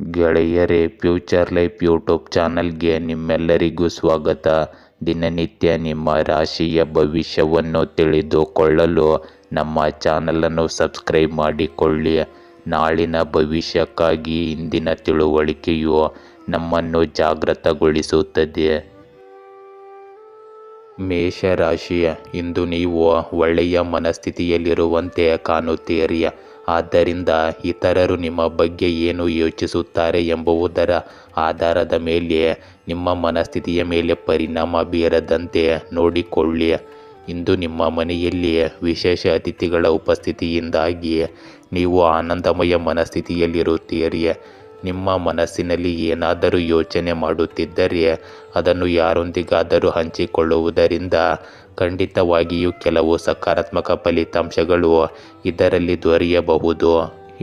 ಗೆಳೆಯರೇ, future life YouTube ಚಾನಲ್ಗೆ ನಿಮ್ಮೆಲ್ಲರಿಗೂ ಸ್ವಾಗತ. ದಿನನಿತ್ಯ ನಿಮ್ಮ ರಾಶಿಯ ಭವಿಷ್ಯವನ್ನು ತಿಳಿದುಕೊಳ್ಳಲು ನಮ್ಮ ಚಾನಲನ್ನು ಸಬ್ಸ್ಕ್ರೈಬ್ ಮಾಡಿಕೊಳ್ಳಿ. ನಾಳಿನ ಭವಿಷ್ಯಕ್ಕಾಗಿ ಇಂದಿನ ತಿಳುವಳಿಕೆಯು ನಮ್ಮನ್ನು ಜಾಗೃತಗೊಳಿಸುತ್ತದೆ. ಮೇಷರಾಶಿಯ ಇಂದು ನೀವು ಒಳ್ಳೆಯ ಮನಸ್ಥಿತಿಯಲ್ಲಿರುವಂತೆ ಕಾಣುತ್ತೀರಿ. ಆದ್ದರಿಂದ ಇತರರು ನಿಮ್ಮ ಬಗ್ಗೆ ಏನು ಯೋಚಿಸುತ್ತಾರೆ ಎಂಬುದರ ಆಧಾರದ ಮೇಲೆ ನಿಮ್ಮ ಮನಸ್ಥಿತಿಯ ಮೇಲೆ ಪರಿಣಾಮ ಬೀರದಂತೆ ನೋಡಿಕೊಳ್ಳಿ. ಇಂದು ನಿಮ್ಮ ಮನೆಯಲ್ಲಿ ವಿಶೇಷ ಅತಿಥಿಗಳ ಉಪಸ್ಥಿತಿಯಿಂದಾಗಿ ನೀವು ಆನಂದಮಯ ಮನಸ್ಥಿತಿಯಲ್ಲಿರುತ್ತೀರಿ. ನಿಮ್ಮ ಮನಸ್ಸಿನಲ್ಲಿ ಏನಾದರೂ ಯೋಚನೆ ಮಾಡುತ್ತಿದ್ದರೆ ಅದನ್ನು ಯಾರೊಂದಿಗಾದರೂ ಹಂಚಿಕೊಳ್ಳುವುದರಿಂದ ಖಂಡಿತವಾಗಿಯೂ ಕೆಲವು ಸಕಾರಾತ್ಮಕ ಫಲಿತಾಂಶಗಳು ಇದರಲ್ಲಿ ದೊರೆಯಬಹುದು.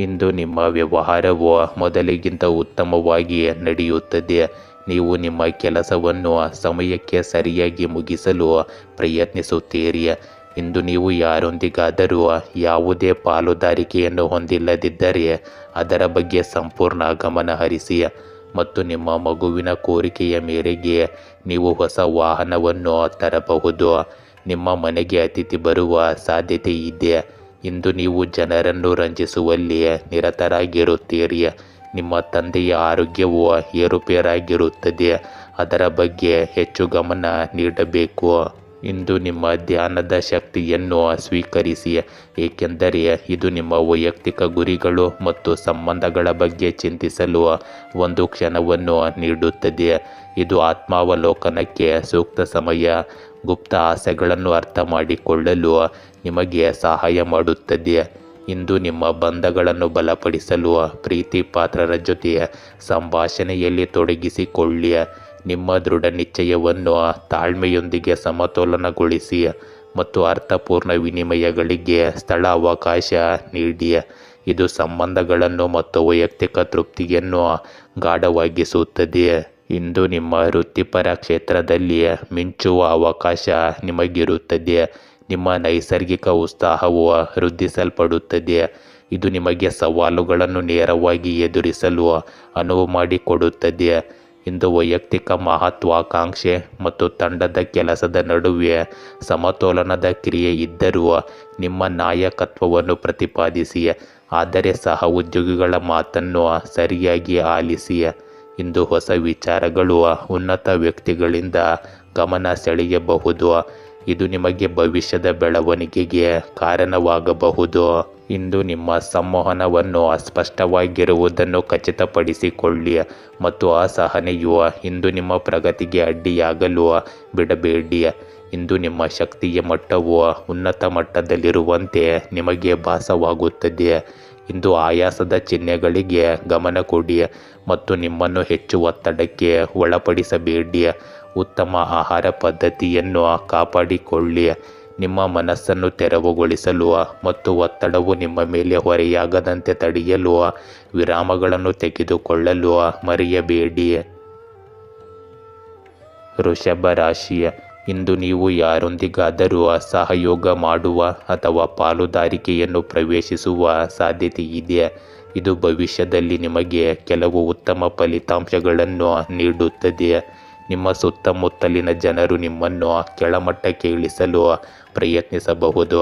ಇಂದು ನಿಮ್ಮ ವ್ಯವಹಾರವು ಮೊದಲಿಗಿಂತ ಉತ್ತಮವಾಗಿ ನಡೆಯುತ್ತದೆ. ನೀವು ನಿಮ್ಮ ಕೆಲಸವನ್ನು ಸಮಯಕ್ಕೆ ಸರಿಯಾಗಿ ಮುಗಿಸಲು ಪ್ರಯತ್ನಿಸುತ್ತೀರಿ. ಇಂದು ನೀವು ಯಾರೊಂದಿಗಾದರೂ ಯಾವುದೇ ಪಾಲುದಾರಿಕೆಯನ್ನು ಹೊಂದಿಲ್ಲದಿದ್ದರೆ ಅದರ ಬಗ್ಗೆ ಸಂಪೂರ್ಣ ಗಮನ ಹರಿಸಿ ಮತ್ತು ನಿಮ್ಮ ಮಗುವಿನ ಕೋರಿಕೆಯ ಮೇರೆಗೆ ನೀವು ಹೊಸ ವಾಹನವನ್ನು ತರಬಹುದು. ನಿಮ್ಮ ಮನೆಗೆ ಅತಿಥಿ ಬರುವ ಸಾಧ್ಯತೆ ಇದೆ. ಇಂದು ನೀವು ಜನರನ್ನು ರಂಜಿಸುವಲ್ಲಿ ನಿರತರಾಗಿರುತ್ತೀರಿ. ನಿಮ್ಮ ತಂದೆಯ ಆರೋಗ್ಯವು ಏರುಪೇರಾಗಿರುತ್ತದೆ. ಅದರ ಬಗ್ಗೆ ಹೆಚ್ಚು ಗಮನ ನೀಡಬೇಕು. ಇಂದು ನಿಮ್ಮ ಧ್ಯಾನದ ಶಕ್ತಿಯನ್ನು ಸ್ವೀಕರಿಸಿ, ಏಕೆಂದರೆ ಇದು ನಿಮ್ಮ ವೈಯಕ್ತಿಕ ಗುರಿಗಳು ಮತ್ತು ಸಂಬಂಧಗಳ ಬಗ್ಗೆ ಚಿಂತಿಸಲು ಒಂದು ಕ್ಷಣವನ್ನು ನೀಡುತ್ತದೆ. ಇದು ಆತ್ಮಾವಲೋಕನಕ್ಕೆ ಸೂಕ್ತ ಸಮಯ. ಗುಪ್ತ ಆಸೆಗಳನ್ನು ಅರ್ಥ ಮಾಡಿಕೊಳ್ಳಲು ನಿಮಗೆ ಸಹಾಯ ಮಾಡುತ್ತದೆ. ಇಂದು ನಿಮ್ಮ ಬಂಧಗಳನ್ನು ಬಲಪಡಿಸಲು ಪ್ರೀತಿ ಪಾತ್ರರ ಜೊತೆ ಸಂಭಾಷಣೆಯಲ್ಲಿ ತೊಡಗಿಸಿಕೊಳ್ಳಿ. ನಿಮ್ಮ ದೃಢ ನಿಶ್ಚಯವನ್ನು ತಾಳ್ಮೆಯೊಂದಿಗೆ ಸಮತೋಲನಗೊಳಿಸಿ ಮತ್ತು ಅರ್ಥಪೂರ್ಣ ವಿನಿಮಯಗಳಿಗೆ ಸ್ಥಳ ಅವಕಾಶ ನೀಡಿ. ಇದು ಸಂಬಂಧಗಳನ್ನು ಮತ್ತು ವೈಯಕ್ತಿಕ ತೃಪ್ತಿಯನ್ನು ಗಾಢವಾಗಿಸುತ್ತದೆ. ಇಂದು ನಿಮ್ಮ ವೃತ್ತಿಪರ ಕ್ಷೇತ್ರದಲ್ಲಿ ಮಿಂಚುವ ಅವಕಾಶ ನಿಮಗಿರುತ್ತದೆ. ನಿಮ್ಮ ನೈಸರ್ಗಿಕ ಉತ್ಸಾಹವು ವೃದ್ಧಿಸಲ್ಪಡುತ್ತದೆ. ಇದು ನಿಮಗೆ ಸವಾಲುಗಳನ್ನು ನೇರವಾಗಿ ಎದುರಿಸಲು ಅನುವು ಮಾಡಿಕೊಡುತ್ತದೆ. ಇಂದು ವೈಯಕ್ತಿಕ ಮಹತ್ವಾಕಾಂಕ್ಷೆ ಮತ್ತು ತಂಡದ ಕೆಲಸದ ನಡುವೆ ಸಮತೋಲನದ ಕ್ರಿಯೆ ಇದ್ದರೂ ನಿಮ್ಮ ನಾಯಕತ್ವವನ್ನು ಪ್ರತಿಪಾದಿಸಿ, ಆದರೆ ಸಹ ಉದ್ಯೋಗಿಗಳ ಮಾತನ್ನು ಸರಿಯಾಗಿ ಆಲಿಸಿ. ಇಂದು ಹೊಸ ವಿಚಾರಗಳು ಉನ್ನತ ವ್ಯಕ್ತಿಗಳಿಂದ ಗಮನ ಸೆಳೆಯಬಹುದು. ಇದು ನಿಮಗೆ ಭವಿಷ್ಯದ ಬೆಳವಣಿಗೆಗೆ ಕಾರಣವಾಗಬಹುದು. ಇಂದು ನಿಮ್ಮ ಸಂವಹನವನ್ನು ಅಸ್ಪಷ್ಟವಾಗಿರುವುದನ್ನು ಖಚಿತಪಡಿಸಿಕೊಳ್ಳಿ ಮತ್ತು ಅಸಹನೆಯು ಇಂದು ನಿಮ್ಮ ಪ್ರಗತಿಗೆ ಅಡ್ಡಿಯಾಗಲು ಬಿಡಬೇಡಿ. ಇಂದು ನಿಮ್ಮ ಶಕ್ತಿಯ ಮಟ್ಟವು ಉನ್ನತ ಮಟ್ಟದಲ್ಲಿರುವಂತೆ ನಿಮಗೆ ಭಾಸವಾಗುತ್ತದೆ. ಇಂದು ಆಯಾಸದ ಚಿಹ್ನೆಗಳಿಗೆ ಗಮನ ಕೊಡಿ ಮತ್ತು ನಿಮ್ಮನ್ನು ಹೆಚ್ಚು ಒತ್ತಡಕ್ಕೆ ಒಳಪಡಿಸಬೇಡಿ. ಉತ್ತಮ ಆಹಾರ ಪದ್ಧತಿಯನ್ನು ಕಾಪಾಡಿಕೊಳ್ಳಿ. ನಿಮ್ಮ ಮನಸ್ಸನ್ನು ತೆರವುಗೊಳಿಸಲು ಮತ್ತು ಒತ್ತಡವು ನಿಮ್ಮ ಮೇಲೆ ಹೊರೆಯಾಗದಂತೆ ತಡೆಯಲು ವಿರಾಮಗಳನ್ನು ತೆಗೆದುಕೊಳ್ಳಲು ಮರೆಯಬೇಡಿ. ವೃಷಭ ರಾಶಿಯ ಇಂದು ನೀವು ಯಾರೊಂದಿಗಾದರೂ ಸಹಯೋಗ ಮಾಡುವ ಅಥವಾ ಪಾಲುದಾರಿಕೆಯನ್ನು ಪ್ರವೇಶಿಸುವ ಸಾಧ್ಯತೆ ಇದೆ. ಇದು ಭವಿಷ್ಯದಲ್ಲಿ ನಿಮಗೆ ಕೆಲವು ಉತ್ತಮ ಫಲಿತಾಂಶಗಳನ್ನು ನೀಡುತ್ತದೆ. ನಿಮ್ಮ ಸುತ್ತಮುತ್ತಲಿನ ಜನರು ನಿಮ್ಮನ್ನು ಕೆಳಮಟ್ಟಕ್ಕೆ ಇಳಿಸಲು ಪ್ರಯತ್ನಿಸಬಹುದು.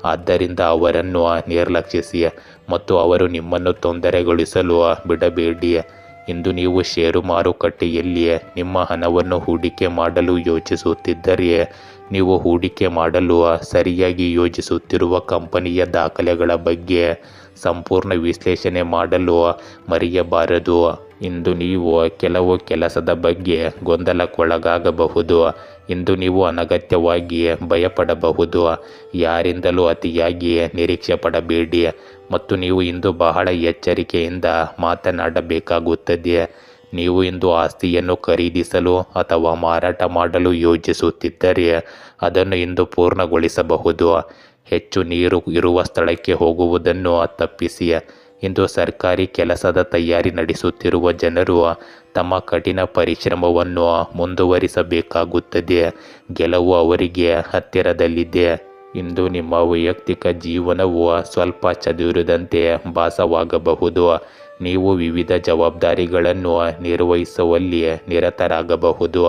ಆದ್ದರಿಂದ ಅವರನ್ನು ನಿರ್ಲಕ್ಷಿಸಿ ಮತ್ತು ಅವರು ನಿಮ್ಮನ್ನು ತೊಂದರೆಗೊಳಿಸಲು ಬಿಡಬೇಡಿ. ಇಂದು ನೀವು ಷೇರು ಮಾರುಕಟ್ಟೆಯಲ್ಲಿ ನಿಮ್ಮ ಹಣವನ್ನು ಹೂಡಿಕೆ ಮಾಡಲು ಯೋಚಿಸುತ್ತಿದ್ದರೆ ನೀವು ಹೂಡಿಕೆ ಮಾಡಲು ಸರಿಯಾಗಿ ಯೋಜಿಸುತ್ತಿರುವ ಕಂಪನಿಯ ದಾಖಲೆಗಳ ಬಗ್ಗೆ ಸಂಪೂರ್ಣ ವಿಶ್ಲೇಷಣೆ ಮಾಡಲು ಮರೆಯಬಾರದು. ಇಂದು ನೀವು ಕೆಲವು ಕೆಲಸದ ಬಗ್ಗೆ ಗೊಂದಲಕ್ಕೊಳಗಾಗಬಹುದು. ಇಂದು ನೀವು ಅನಗತ್ಯವಾಗಿ ಭಯಪಡಬಹುದು. ಯಾರಿಂದಲೂ ಅತಿಯಾಗಿ ನಿರೀಕ್ಷೆ ಪಡಬೇಡಿ ಮತ್ತು ನೀವು ಇಂದು ಬಹಳ ಎಚ್ಚರಿಕೆಯಿಂದ ಮಾತನಾಡಬೇಕಾಗುತ್ತದೆ. ನೀವು ಇಂದು ಆಸ್ತಿಯನ್ನು ಖರೀದಿಸಲು ಅಥವಾ ಮಾರಾಟ ಮಾಡಲು ಯೋಜಿಸುತ್ತಿದ್ದರೆ ಅದನ್ನು ಇಂದು ಪೂರ್ಣಗೊಳಿಸಬಹುದು. ಹೆಚ್ಚು ನೀರು ಇರುವ ಸ್ಥಳಕ್ಕೆ ಹೋಗುವುದನ್ನು ತಪ್ಪಿಸಿ. ಇಂದು ಸರ್ಕಾರಿ ಕೆಲಸದ ತಯಾರಿ ನಡೆಸುತ್ತಿರುವ ಜನರು ತಮ್ಮ ಕಠಿಣ ಪರಿಶ್ರಮವನ್ನು ಮುಂದುವರಿಸಬೇಕಾಗುತ್ತದೆ. ಗೆಲುವು ಅವರಿಗೆ ಹತ್ತಿರದಲ್ಲಿದೆ. ಇಂದು ನಿಮ್ಮ ವೈಯಕ್ತಿಕ ಜೀವನವು ಸ್ವಲ್ಪ ಚದುರಿದಂತೆ ಭಾಸವಾಗಬಹುದು. ನೀವು ವಿವಿಧ ಜವಾಬ್ದಾರಿಗಳನ್ನು ನಿರ್ವಹಿಸುವಲ್ಲಿ ನಿರತರಾಗಬಹುದು.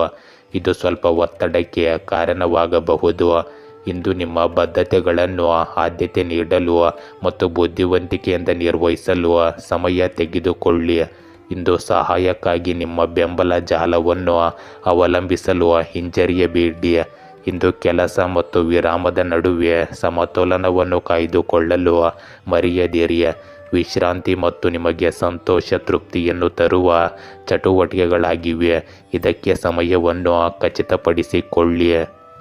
ಇದು ಸ್ವಲ್ಪ ಒತ್ತಡಕ್ಕೆ ಕಾರಣವಾಗಬಹುದು. ಇಂದು ನಿಮ್ಮ ಬದ್ಧತೆಗಳನ್ನು ಆದ್ಯತೆ ನೀಡಲು ಮತ್ತು ಬುದ್ಧಿವಂತಿಕೆಯಿಂದ ನಿರ್ವಹಿಸಲು ಸಮಯ ತೆಗೆದುಕೊಳ್ಳಿ. ಇಂದು ಸಹಾಯಕ್ಕಾಗಿ ನಿಮ್ಮ ಬೆಂಬಲ ಜಾಲವನ್ನು ಅವಲಂಬಿಸಲು ಹಿಂಜರಿಯಬೇಡಿ. ಇಂದು ಕೆಲಸ ಮತ್ತು ವಿರಾಮದ ನಡುವೆ ಸಮತೋಲನವನ್ನು ಕಾಯ್ದುಕೊಳ್ಳಲು ಮರೆಯದಿರಿ. ವಿಶ್ರಾಂತಿ ಮತ್ತು ನಿಮಗೆ ಸಂತೋಷ ತೃಪ್ತಿಯನ್ನು ತರುವ ಚಟುವಟಿಕೆಗಳಾಗಿವೆ. ಇದಕ್ಕೆ ಸಮಯವನ್ನು ಖಚಿತಪಡಿಸಿಕೊಳ್ಳಿ.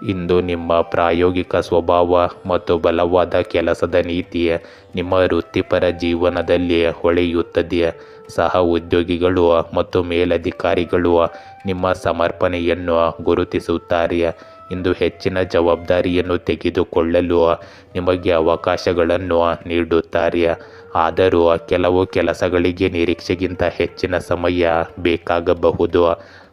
ಇಂದು ನಿಮ್ಮ ಪ್ರಾಯೋಗಿಕ ಸ್ವಭಾವ ಮತ್ತು ಬಲವಾದ ಕೆಲಸದ ನೀತಿ ನಿಮ್ಮ ವೃತ್ತಿಪರ ಜೀವನದಲ್ಲಿ ಹೊಳೆಯುತ್ತದೆ. ಸಹ ಉದ್ಯೋಗಿಗಳು ಮತ್ತು ಮೇಲಧಿಕಾರಿಗಳು ನಿಮ್ಮ ಸಮರ್ಪಣೆಯನ್ನು ಗುರುತಿಸುತ್ತಾರೆ. ಇಂದು ಹೆಚ್ಚಿನ ಜವಾಬ್ದಾರಿಯನ್ನು ತೆಗೆದುಕೊಳ್ಳಲು ನಿಮಗೆ ಅವಕಾಶಗಳನ್ನು ನೀಡುತ್ತಾರೆ. ಆದರೂ ಕೆಲವು ಕೆಲಸಗಳಿಗೆ ನಿರೀಕ್ಷೆಗಿಂತ ಹೆಚ್ಚಿನ ಸಮಯ ಬೇಕಾಗಬಹುದು.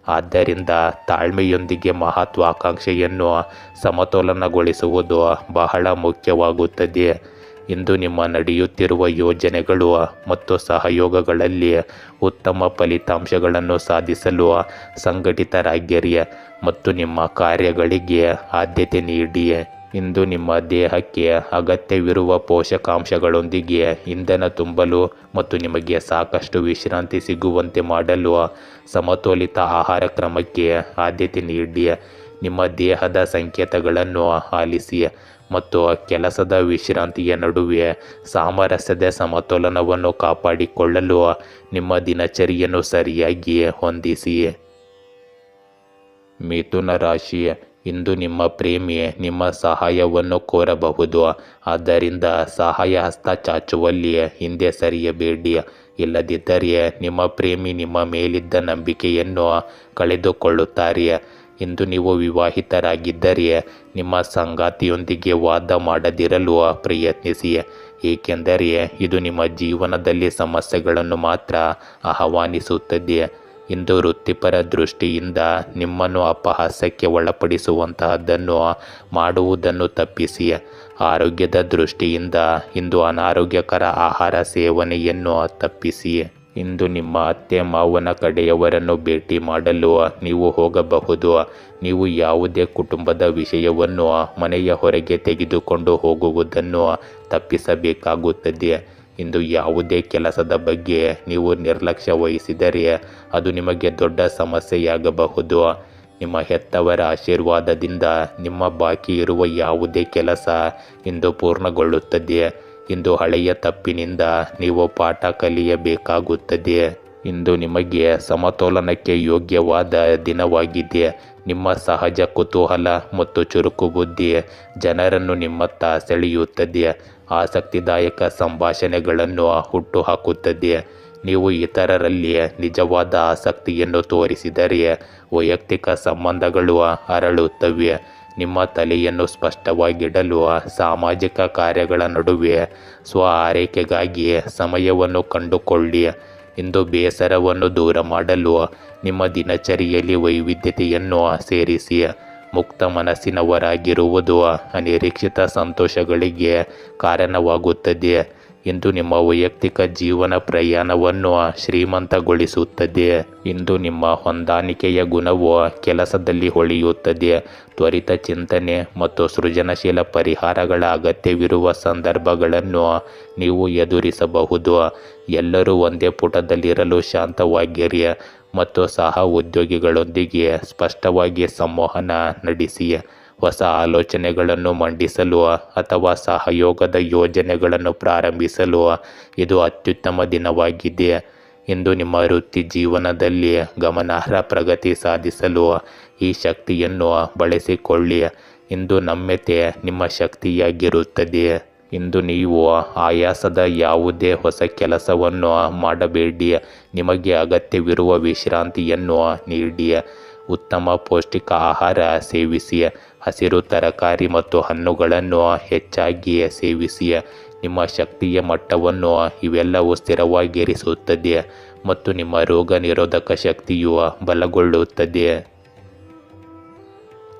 ಆದ್ದರಿಂದ ತಾಳ್ಮೆಯೊಂದಿಗೆ ಮಹತ್ವಾಕಾಂಕ್ಷೆಯನ್ನು ಸಮತೋಲನಗೊಳಿಸುವುದು ಬಹಳ ಮುಖ್ಯವಾಗುತ್ತದೆ. ಇಂದು ನಿಮ್ಮ ನಡೆಯುತ್ತಿರುವ ಯೋಜನೆಗಳು ಮತ್ತು ಸಹಯೋಗಗಳಲ್ಲಿ ಉತ್ತಮ ಫಲಿತಾಂಶಗಳನ್ನು ಸಾಧಿಸಲು ಸಂಘಟಿತರಾಗಿರಿ ಮತ್ತು ನಿಮ್ಮ ಕಾರ್ಯಗಳಿಗೆ ಆದ್ಯತೆ ನೀಡಿ. ಇಂದು ನಿಮ್ಮ ದೇಹಕ್ಕೆ ಅಗತ್ಯವಿರುವ ಪೋಷಕಾಂಶಗಳೊಂದಿಗೆ ಇಂಧನ ತುಂಬಲು ಮತ್ತು ನಿಮಗೆ ಸಾಕಷ್ಟು ವಿಶ್ರಾಂತಿ ಸಿಗುವಂತೆ ಮಾಡಲು ಸಮತೋಲಿತ ಆಹಾರ ಕ್ರಮಕ್ಕೆ ಆದ್ಯತೆ ನೀಡಿ. ನಿಮ್ಮ ದೇಹದ ಸಂಕೇತಗಳನ್ನು ಆಲಿಸಿ ಮತ್ತು ಕೆಲಸದ ವಿಶ್ರಾಂತಿಯ ನಡುವೆ ಸಾಮರಸ್ಯದ ಸಮತೋಲನವನ್ನು ಕಾಪಾಡಿಕೊಳ್ಳಲು ನಿಮ್ಮ ದಿನಚರಿಯನ್ನು ಸರಿಯಾಗಿ ಹೊಂದಿಸಿ. ಮಿಥುನ ರಾಶಿ, ಇಂದು ನಿಮ್ಮ ಪ್ರೇಮಿ ನಿಮ್ಮ ಸಹಾಯವನ್ನು ಕೋರಬಹುದು. ಆದ್ದರಿಂದ ಸಹಾಯ ಹಸ್ತ ಚಾಚುವಲ್ಲಿ ಹಿಂದೆ ಸರಿಯಬೇಡಿ. ಇಲ್ಲದಿದ್ದರೆ ನಿಮ್ಮ ಪ್ರೇಮಿ ನಿಮ್ಮ ಮೇಲಿದ್ದ ನಂಬಿಕೆಯನ್ನು ಕಳೆದುಕೊಳ್ಳುತ್ತಾರೆ. ಇಂದು ನೀವು ವಿವಾಹಿತರಾಗಿದ್ದರೆ ನಿಮ್ಮ ಸಂಗಾತಿಯೊಂದಿಗೆ ವಾದ ಮಾಡದಿರಲು ಪ್ರಯತ್ನಿಸಿ, ಏಕೆಂದರೆ ಇದು ನಿಮ್ಮ ಜೀವನದಲ್ಲಿ ಸಮಸ್ಯೆಗಳನ್ನು ಮಾತ್ರ ಆಹ್ವಾನಿಸುತ್ತದೆ. ಇಂದು ವೃತ್ತಿಪರ ದೃಷ್ಟಿಯಿಂದ ನಿಮ್ಮನ್ನು ಅಪಹಾಸ್ಯಕ್ಕೆ ಒಳಪಡಿಸುವಂತಹದ್ದನ್ನು ಮಾಡುವುದನ್ನು ತಪ್ಪಿಸಿ. ಆರೋಗ್ಯದ ದೃಷ್ಟಿಯಿಂದ ಇಂದು ಅನಾರೋಗ್ಯಕರ ಆಹಾರ ಸೇವನೆಯನ್ನು ತಪ್ಪಿಸಿ. ಇಂದು ನಿಮ್ಮ ಅತ್ತೆ ಮಾವನ ಕಡೆಯವರನ್ನು ಭೇಟಿ ಮಾಡಲು ನೀವು ಹೋಗಬಹುದು. ನೀವು ಯಾವುದೇ ಕುಟುಂಬದ ವಿಷಯವನ್ನು ಮನೆಯ ಹೊರಗೆ ತೆಗೆದುಕೊಂಡು ಹೋಗುವುದನ್ನು ತಪ್ಪಿಸಬೇಕಾಗುತ್ತದೆ. ಇಂದು ಯಾವುದೇ ಕೆಲಸದ ಬಗ್ಗೆ ನೀವು ನಿರ್ಲಕ್ಷ್ಯ ವಹಿಸಿದರೆ ಅದು ನಿಮಗೆ ದೊಡ್ಡ ಸಮಸ್ಯೆಯಾಗಬಹುದು. ನಿಮ್ಮ ಹೆತ್ತವರ ಆಶೀರ್ವಾದದಿಂದ ನಿಮ್ಮ ಬಾಕಿ ಇರುವ ಯಾವುದೇ ಕೆಲಸ ಇಂದು ಪೂರ್ಣಗೊಳ್ಳುತ್ತದೆ. ಇಂದು ಹಳೆಯ ತಪ್ಪಿನಿಂದ ನೀವು ಪಾಠ ಕಲಿಯಬೇಕಾಗುತ್ತದೆ. ಇಂದು ನಿಮಗೆ ಸಮತೋಲನಕ್ಕೆ ಯೋಗ್ಯವಾದ ದಿನವಾಗಿದೆ. ನಿಮ್ಮ ಸಹಜ ಕುತೂಹಲ ಮತ್ತು ಚುರುಕು ಬುದ್ಧಿ ಜನರನ್ನು ನಿಮ್ಮತ್ತ ಸೆಳೆಯುತ್ತದೆ. ಆಸಕ್ತಿದಾಯಕ ಸಂಭಾಷಣೆಗಳನ್ನು ಹುಟ್ಟುಹಾಕುತ್ತದೆ. ನೀವು ಇತರರಲ್ಲಿ ನಿಜವಾದ ಆಸಕ್ತಿಯನ್ನು ತೋರಿಸಿದರೆ ವೈಯಕ್ತಿಕ ಸಂಬಂಧಗಳು ಅರಳುತ್ತವೆ. ನಿಮ್ಮ ತಲೆಯನ್ನು ಸ್ಪಷ್ಟವಾಗಿಡಲು ಸಾಮಾಜಿಕ ಕಾರ್ಯಗಳ ನಡುವೆ ಸ್ವ ಆರೈಕೆಗಾಗಿ ಸಮಯವನ್ನು ಕಂಡುಕೊಳ್ಳಿ. ಇಂದು ಬೇಸರವನ್ನು ದೂರ ಮಾಡಲು ನಿಮ್ಮ ದಿನಚರಿಯಲ್ಲಿ ವೈವಿಧ್ಯತೆಯನ್ನು ಸೇರಿಸಿ. ಮುಕ್ತ ಮನಸ್ಸಿನವರಾಗಿರುವುದು ಅನಿರೀಕ್ಷಿತ ಸಂತೋಷಗಳಿಗೆ ಕಾರಣವಾಗುತ್ತದೆ. ಇಂದು ನಿಮ್ಮ ವೈಯಕ್ತಿಕ ಜೀವನ ಪ್ರಯಾಣವನ್ನು ಶ್ರೀಮಂತಗೊಳಿಸುತ್ತದೆ. ಇಂದು ನಿಮ್ಮ ಹೊಂದಾಣಿಕೆಯ ಗುಣವು ಕೆಲಸದಲ್ಲಿ ಹೊಳೆಯುತ್ತದೆ. ತ್ವರಿತ ಚಿಂತನೆ ಮತ್ತು ಸೃಜನಶೀಲ ಪರಿಹಾರಗಳ ಅಗತ್ಯವಿರುವ ಸಂದರ್ಭಗಳನ್ನು ನೀವು ಎದುರಿಸಬಹುದು. ಎಲ್ಲರೂ ಒಂದೇ ಪುಟದಲ್ಲಿರಲು ಶಾಂತವಾಗಿರಿ ಮತ್ತು ಸಹ ಉದ್ಯೋಗಿಗಳೊಂದಿಗೆ ಸ್ಪಷ್ಟವಾಗಿ ಸಂವಹನ ನಡೆಸಿ. ಹೊಸ ಆಲೋಚನೆಗಳನ್ನು ಮಂಡಿಸಲು ಅಥವಾ ಸಹಯೋಗದ ಯೋಜನೆಗಳನ್ನು ಪ್ರಾರಂಭಿಸಲು ಇದು ಅತ್ಯುತ್ತಮ ದಿನವಾಗಿದೆ. ಇಂದು ನಿಮ್ಮ ವೃತ್ತಿ ಜೀವನದಲ್ಲಿ ಗಮನಾರ್ಹ ಪ್ರಗತಿ ಸಾಧಿಸಲು ಈ ಶಕ್ತಿಯನ್ನು ಬಳಸಿಕೊಳ್ಳಿ. ಇಂದು ನಮ್ಯತೆ ನಿಮ್ಮ ಶಕ್ತಿಯಾಗಿರುತ್ತದೆ. ಇಂದು ನೀವು ಆಯಾಸದ ಯಾವುದೇ ಹೊಸ ಕೆಲಸವನ್ನು ಮಾಡಬೇಡಿ. ನಿಮಗೆ ಅಗತ್ಯವಿರುವ ವಿಶ್ರಾಂತಿಯನ್ನು ನೀಡಿ. ಉತ್ತಮ ಪೌಷ್ಟಿಕ ಆಹಾರ ಸೇವಿಸಿ. ಹಸಿರು ತರಕಾರಿ ಮತ್ತು ಹಣ್ಣುಗಳನ್ನು ಹೆಚ್ಚಾಗಿ ಸೇವಿಸಿ. ನಿಮ್ಮ ಶಕ್ತಿಯ ಮಟ್ಟವನ್ನು ಇವೆಲ್ಲವೂ ಸ್ಥಿರವಾಗಿರಿಸುತ್ತದೆ ಮತ್ತು ನಿಮ್ಮ ರೋಗ ನಿರೋಧಕ ಶಕ್ತಿಯು ಬಲಗೊಳ್ಳುತ್ತದೆ.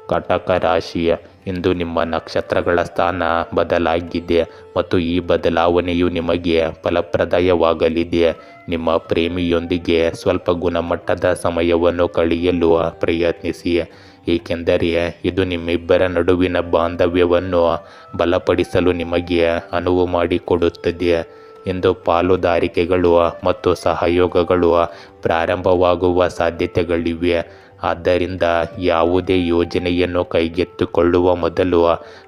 ಕಟಕ ರಾಶಿ, ಇಂದು ನಿಮ್ಮ ನಕ್ಷತ್ರಗಳ ಸ್ಥಾನ ಬದಲಾಗಿದೆ ಮತ್ತು ಈ ಬದಲಾವಣೆಯು ನಿಮಗೆ ಫಲಪ್ರದಾಯವಾಗಲಿದೆ. ನಿಮ್ಮ ಪ್ರೇಮಿಯೊಂದಿಗೆ ಸ್ವಲ್ಪ ಗುಣಮಟ್ಟದ ಸಮಯವನ್ನು ಕಳೆಯಲು ಪ್ರಯತ್ನಿಸಿ, ಏಕೆಂದರೆ ಇದು ನಿಮ್ಮಿಬ್ಬರ ನಡುವಿನ ಬಾಂಧವ್ಯವನ್ನು ಬಲಪಡಿಸಲು ನಿಮಗೆ ಅನುವು ಮಾಡಿಕೊಡುತ್ತದೆ. ಇಂದು ಪಾಲುದಾರಿಕೆಗಳು ಮತ್ತು ಸಹಯೋಗಗಳು ಪ್ರಾರಂಭವಾಗುವ ಸಾಧ್ಯತೆಗಳಿವೆ. ಆದ್ದರಿಂದ ಯಾವುದೇ ಯೋಜನೆಯನ್ನು ಕೈಗೆತ್ತಿಕೊಳ್ಳುವ ಮೊದಲು